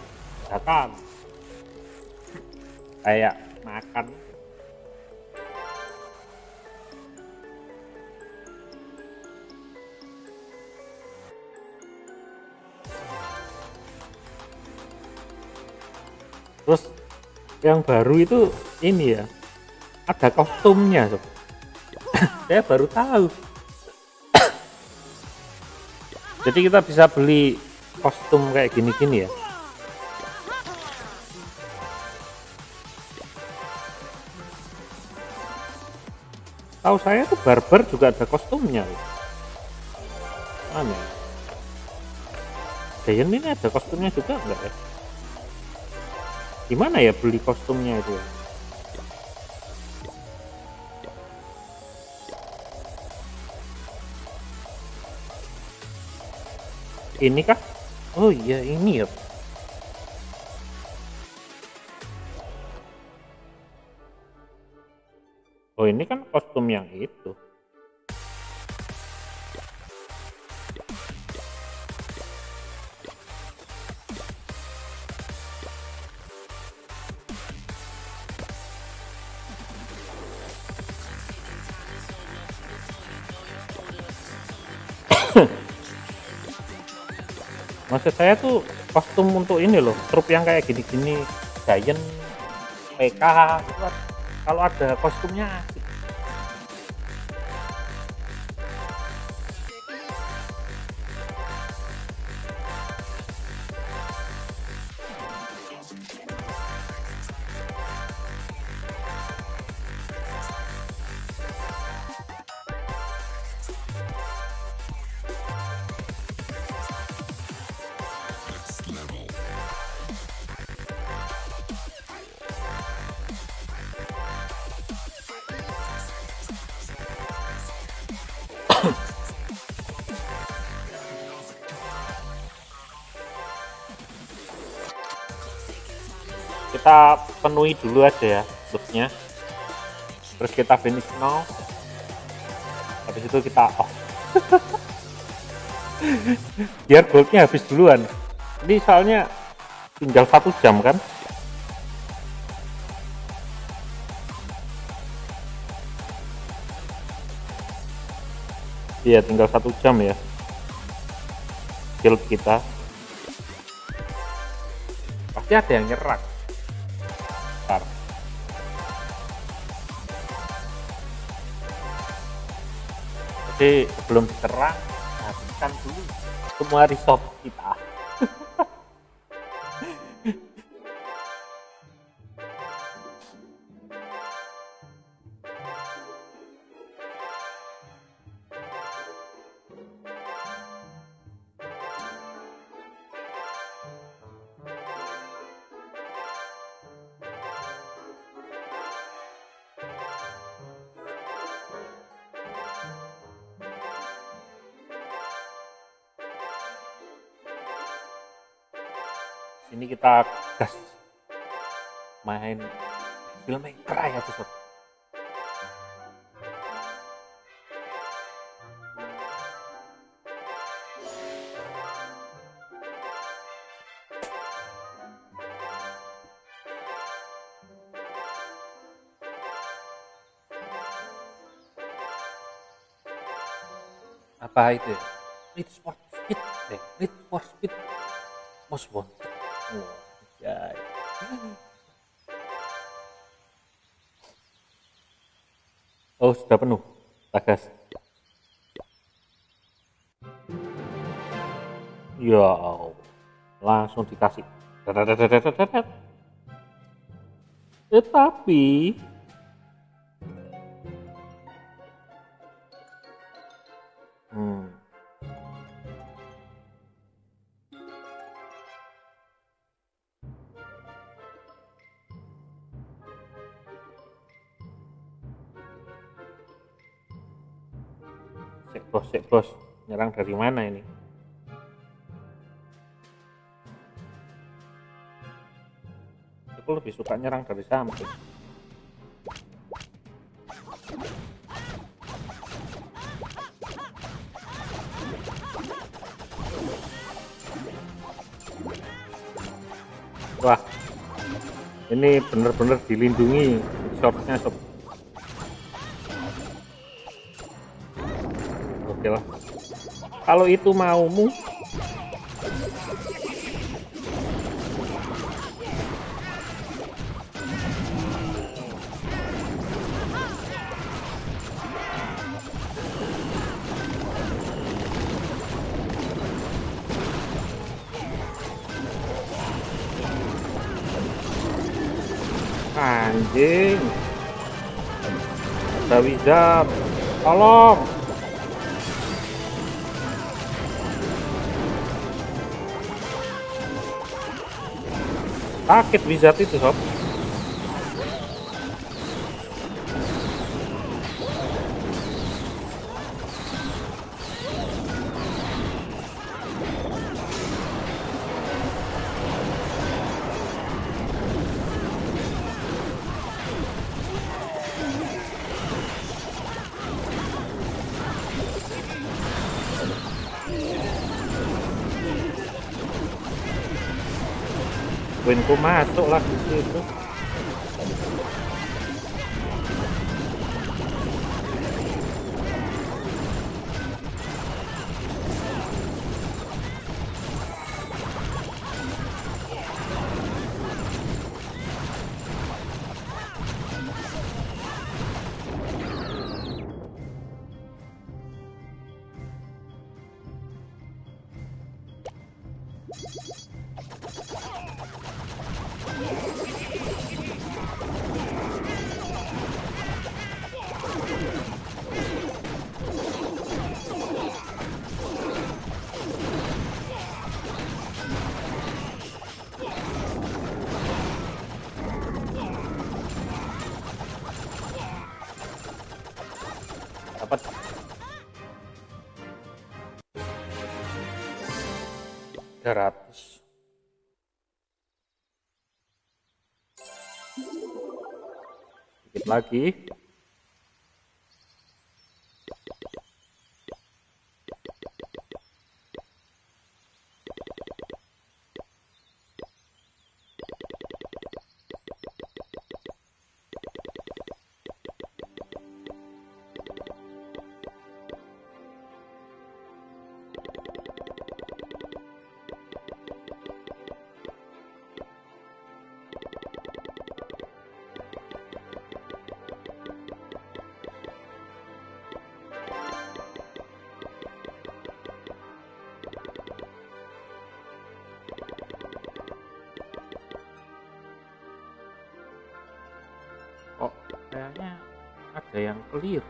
datang kayak makan. Terus yang baru itu ini ya, ada kostumnya sob. Saya baru tahu. Jadi kita bisa beli kostum kayak gini-gini ya. Tahu saya tuh barber juga ada kostumnya. Mana? Giant ini ada kostumnya juga enggak ya? Gimana ya beli kostumnya itu? Ini kah? Oh iya ini ya. Oh ini kan kostum yang itu. Maksud saya tuh kostum untuk ini loh, truk yang kayak gini-gini, Giant, PK, gitu kan. Kalau ada kostumnya asik. Kita penuhi dulu aja ya lootnya, terus kita finish now, habis itu kita off. Biar goldnya habis duluan. Ini soalnya tinggal 1 jam kan. Iya tinggal 1 jam ya guild kita. Pasti ada yang nyerang. Bentar. Jadi sebelum diserang habiskan dulu semua resource kita. Sini kita gas main film maker ya tuh sob. Apa itu ya? Need for Speed Most Wanted. Oh, ya. Oh, sudah penuh. Tagas. Ya, langsung dikasih. Dadadadadadadad. Tetapi hmm, sek bos, nyerang dari mana ini? Aku lebih suka nyerang dari samping. Wah, ini bener-bener dilindungi shortnya sob. Oke lah, kalau itu maumu. Anjing, ada wizard, tolong. Sakit wizard itu sob. Winku masuk lah di situ. Dapat 300. Sedikit lagi. Kok kayaknya ada yang keliru.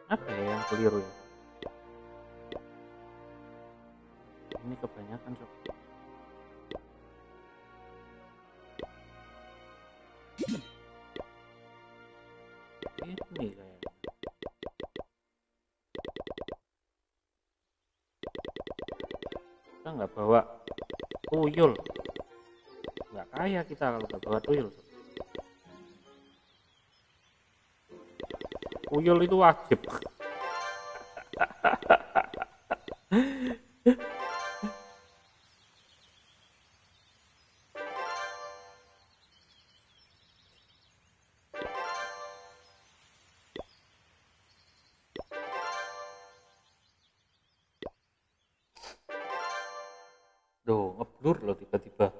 Apa ya yang keliru ya? Ini kebanyakan sob. ini kayak kita nggak bawa tuyul, nggak kaya kita kalau nggak bawa tuyul. Tuyul itu wajib. Duh, ngeblur loh tiba-tiba.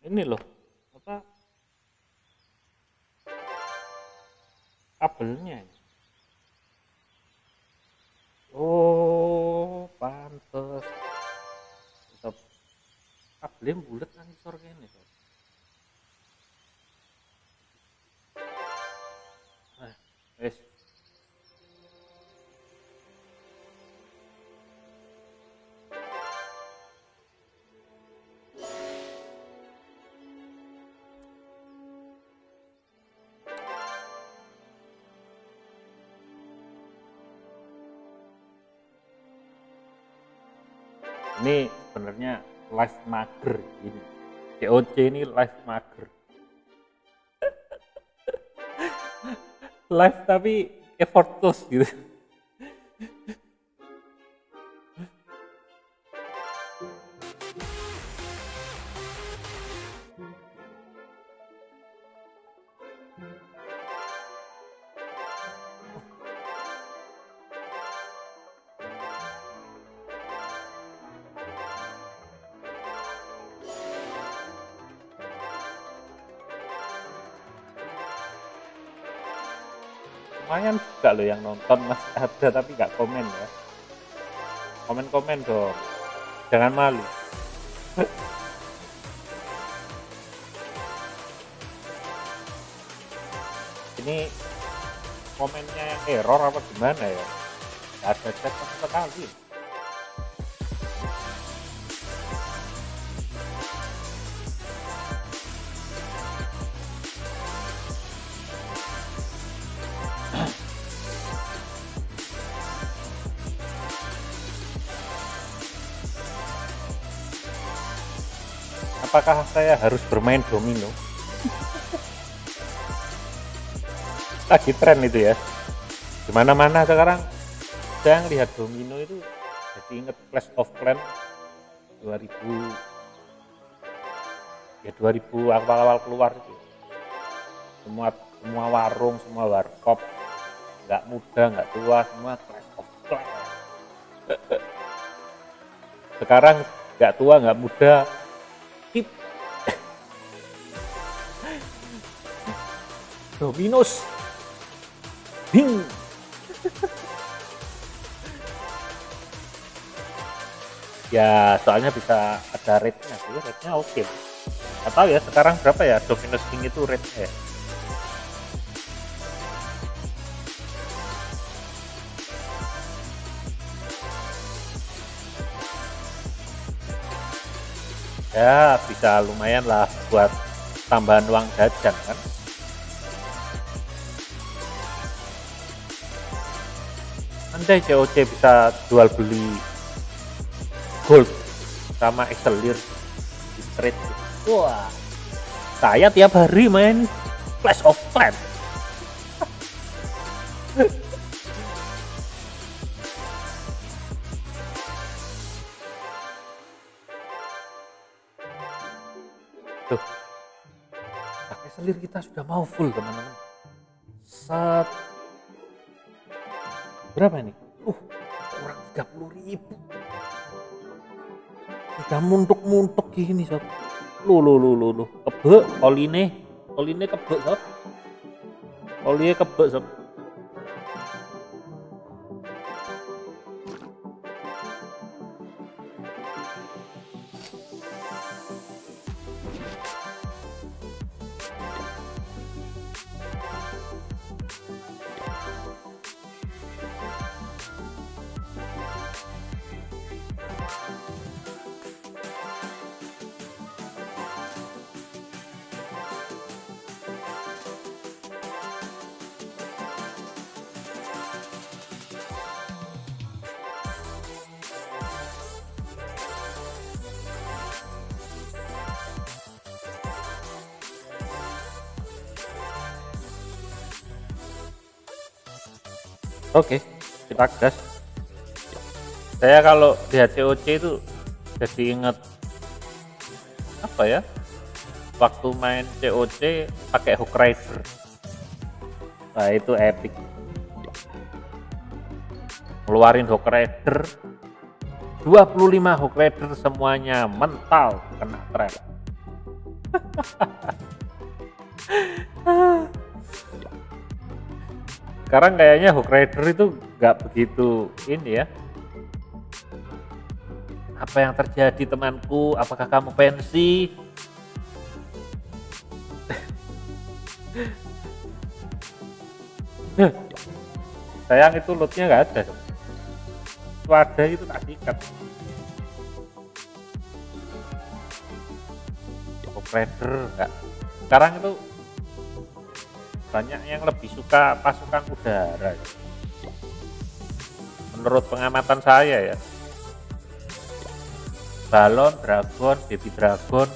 Ini loh, apa kabelnya ini. Oh, pantes. Sob, kabelnya bulat kan isor kene, Sob. Wes. Ini sebenarnya live mager ini. COC ini live mager. Live tapi effortless gitu. Lumayan juga loh yang nonton masih ada tapi nggak komen ya. Komen-komen dong, jangan malu. Ini komennya yang error apa gimana ya? Nggak ada chat sama sekali. Apakah saya harus bermain domino? Lagi tren itu ya. Dimana-mana sekarang saya lihat domino itu jadi inget Clash of Clans 2000 ya 2000 awal-awal keluar itu. Semua warung, semua warkop, nggak muda, nggak tua, semua Clash of Clans. Sekarang nggak tua, nggak muda, hip. Dominos. Bing. Ya soalnya bisa ada rate-nya sih, rate-nya oke. Nggak tahu ya sekarang berapa ya Dominos King itu rate-nya ya. Ya bisa lumayan lah buat tambahan uang jajan kan. Andai COC bisa jual beli gold sama Excelsior di trade gitu. Wah, saya tiap hari main Clash of Clans. Tuh, pakai selir kita sudah mau full teman-teman. Set. Berapa ini? Kurang 30.000. Udah muntuk-muntuk gini sob. Lu. Kebek oline kebek sob. Oline kebek sob. Oke, kita gas. Saya kalau lihat COC itu jadi ingat apa ya? Waktu main COC pakai Hook Rider. Wah, itu epic. Ngeluarin Hook Rider 25 Hook Rider semuanya mental kena trap. Sekarang kayaknya Hook Rider itu nggak begitu ini ya. Apa yang terjadi temanku? Apakah kamu pensi? Sayang itu lootnya nggak ada. Itu ada itu tak sikat. Hook Rider nggak. Sekarang itu banyak yang lebih suka pasukan udara. Menurut pengamatan saya ya. Balon, dragon, baby dragon.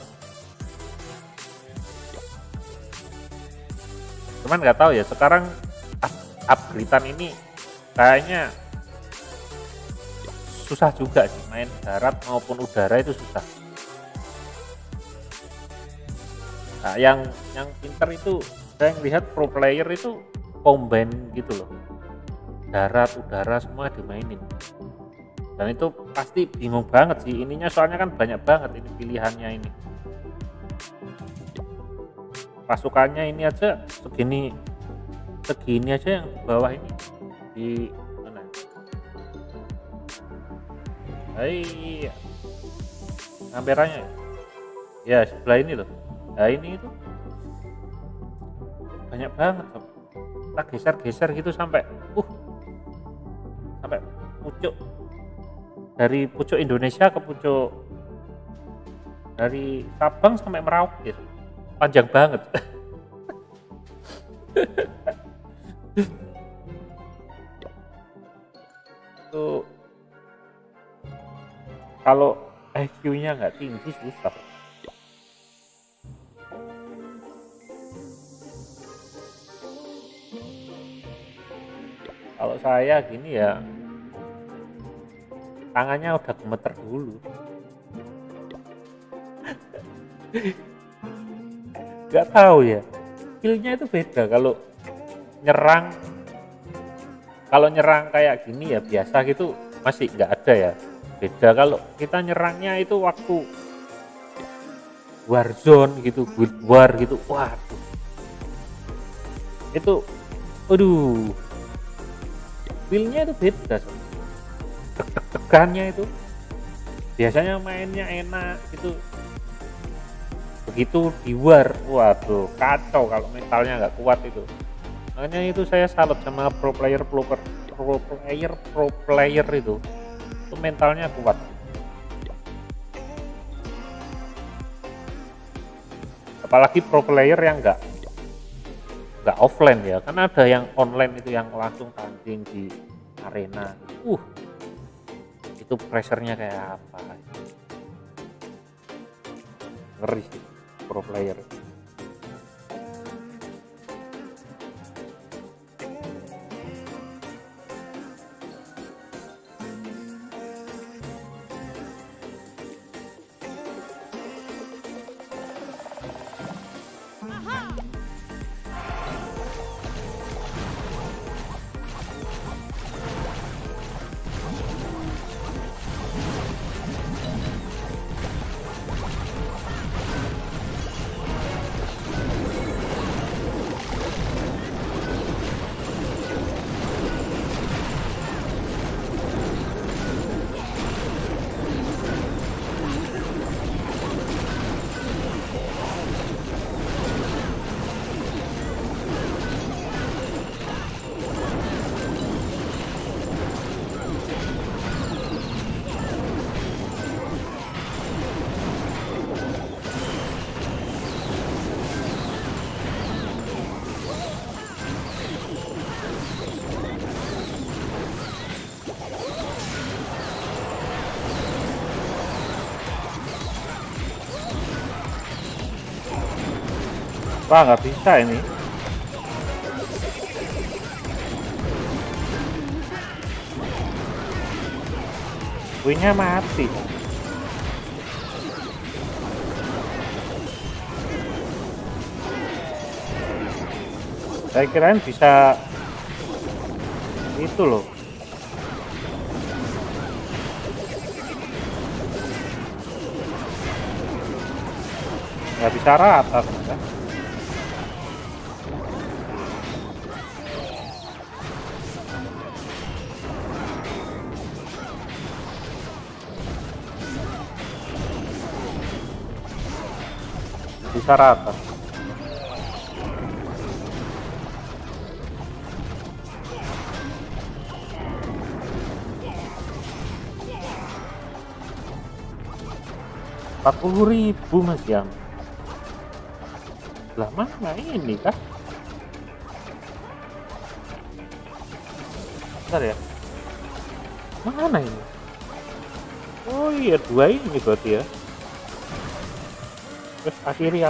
Cuman nggak tahu ya sekarang upgradean ini kayaknya susah juga sih, main darat maupun udara itu susah. Nah, yang pinter itu saya lihat pro player itu combine gitu loh, darat udara semua dimainin. Dan itu pasti bingung banget sih ininya, soalnya kan banyak banget ini pilihannya ini. Pasukannya ini aja segini aja yang di bawah ini. Di mana? Hai, kamperanya ya sebelah ini loh. Nah ini itu banyak banget. Kita geser gitu sampai pucuk. Dari pucuk Indonesia ke pucuk, dari Sabang sampai Merauke, panjang banget. Itu kalau IQ-nya nggak tinggi susah. Kalau saya gini ya, tangannya udah gemeter dulu. Gak tahu ya, skillnya itu beda. Kalau nyerang kayak gini ya biasa gitu masih nggak ada ya. Beda kalau kita nyerangnya itu waktu Warzone gitu, Guild War gitu, waduh itu feel-nya itu beda. Tegannya itu biasanya mainnya enak gitu, begitu di war waduh kacau kalau mentalnya nggak kuat itu. Makanya itu saya salut sama pro player itu mentalnya kuat. Apalagi pro player yang nggak offline ya, karena ada yang online itu yang langsung tanding di arena. Itu pressure-nya kayak apa? Ngeri sih pro player. Wah, nggak bisa ini. kuenya mati. Saya kirain bisa itu loh. Nggak bisa rata ternyata. Bisa rata. Rp40.000 Mas Yam. Lah mana ini kah? Bentar ya. Mana ini? Oh iya, 2 ini berarti ya. Terus akhiri.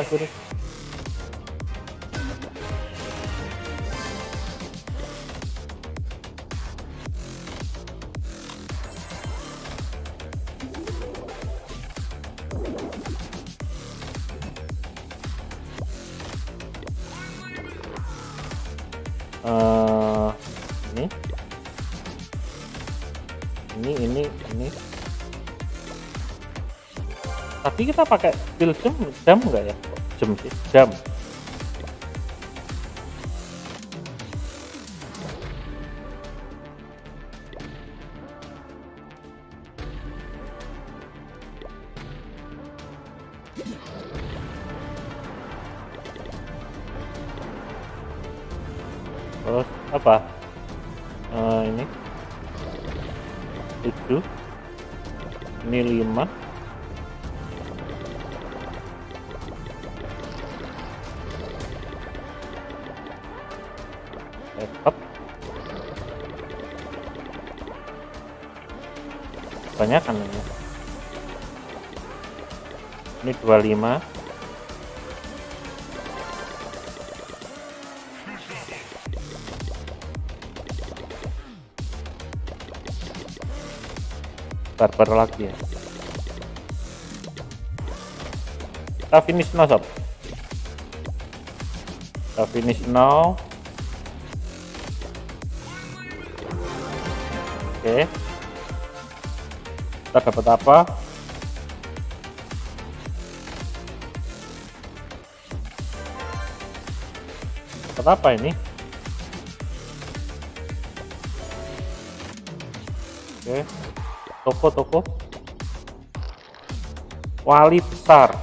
Ini. Tapi kita pakai skill jam enggak ya? Jam. Terus apa? Ini 7, ini 5, dapat banyak kan ini 25, barbar lagi ya. Kita finish now sob. Kita finish now. Oke. Kita dapat apa? Dapat apa ini? Oke. Toko wali besar,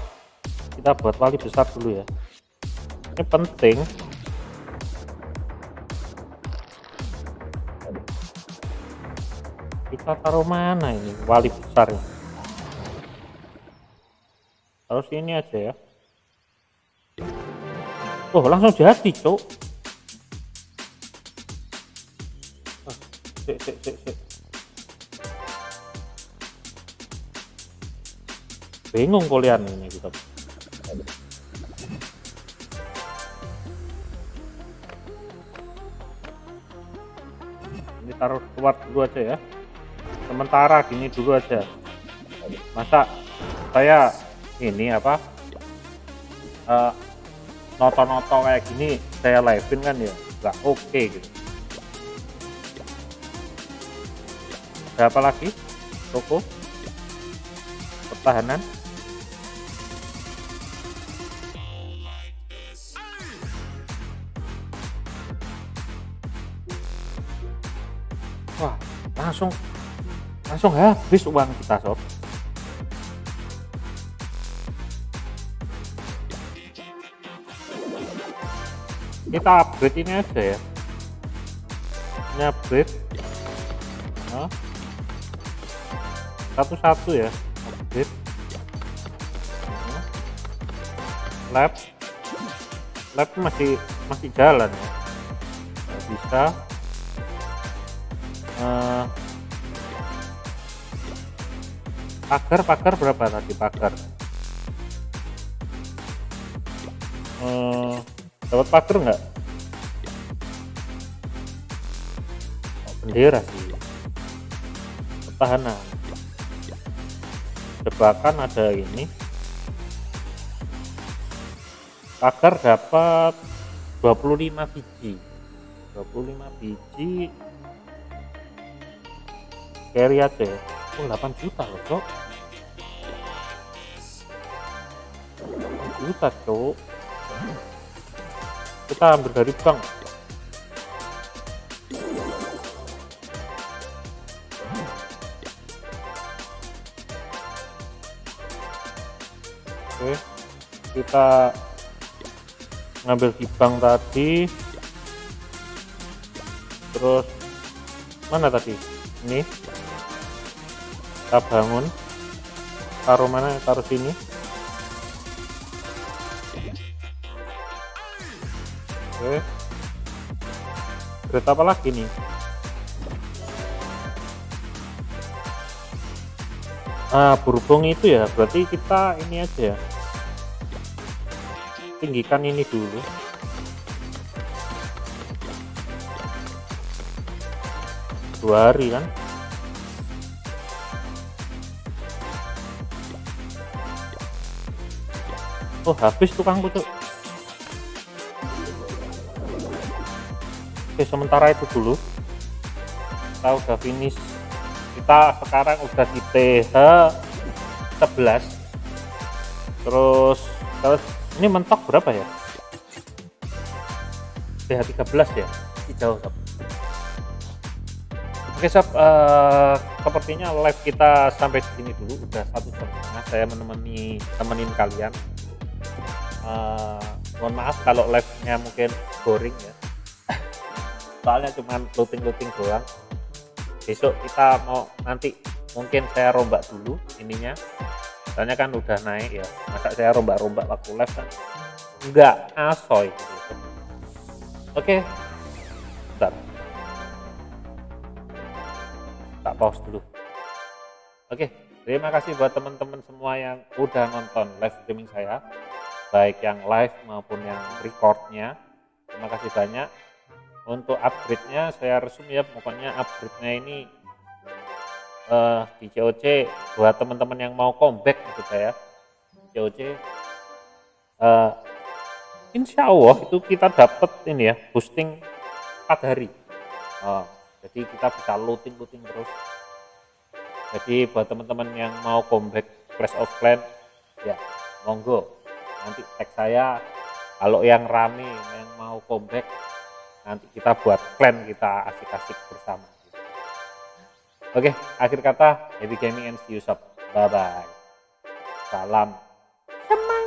kita buat wali besar dulu ya, ini penting. Kita taruh mana ini wali besar ya? Taruh sini aja ya. Oh langsung jadi cok. Sik. Bingung kalian ini kita. Ini taruh keluar dulu aja ya. Sementara gini dulu aja. Masa saya ini apa? Noto-noto kayak gini saya live-in kan ya, nggak oke gitu. Ada apa lagi? Toko pertahanan. Wah, langsung habis uang kita sob. Kita upgrade ini aja ya. Ini upgrade. Nah, satu-satu ya. Upgrade. Lab masih jalan ya. Nggak bisa. Pagar berapa tadi pagar? Dapat pagar nggak? Bendera sih. Pertahanan. jebakan ada ini. Pagar dapat 25 biji. 25 biji. Carry aja ya. Oh, 8 juta loh, Cok. 8 juta, Cok. Kita ambil dari bank. Oke, kita ngambil di bank tadi. Terus mana tadi? Ini kita bangun. Taruh mana? Taruh sini. Oke, berita apa lagi nih? Berhubung itu ya, berarti kita ini aja ya, tinggikan ini dulu. Dua hari kan. Oh, habis tukangku, Cuk. Oke, sementara itu dulu. Kita udah finish. Kita sekarang udah di TH 11. Terus ini mentok berapa ya? TH 13 ya? Masih jauh, Sob. Oke, Sob, sepertinya live kita sampai di sini dulu. Udah 1 jam setengah saya temenin kalian. Mohon maaf kalau live-nya mungkin boring ya. Soalnya cuma looting doang. Besok kita mau nanti mungkin saya rombak dulu ininya. Soalnya kan udah naik ya. Masa saya rombak-rombak waktu live kan enggak asoy gitu. Oke. Bentar. Tak pause dulu. Oke, terima kasih buat teman-teman semua yang udah nonton live streaming saya. Baik yang live maupun yang recordnya. Terima kasih banyak. Untuk upgrade-nya saya resum ya, pokoknya upgrade-nya ini di COC buat teman-teman yang mau comeback gitu saya. COC insya Allah itu kita dapat ini ya, boosting 4 hari. Jadi kita bisa looting terus. Jadi buat teman-teman yang mau comeback Clash of Clans ya monggo, nanti tag saya. Kalau yang rame yang mau comeback, nanti kita buat clan, kita asik-asik bersama. Oke, akhir kata, happy gaming and see you, Sob. Bye bye. Salam semangat.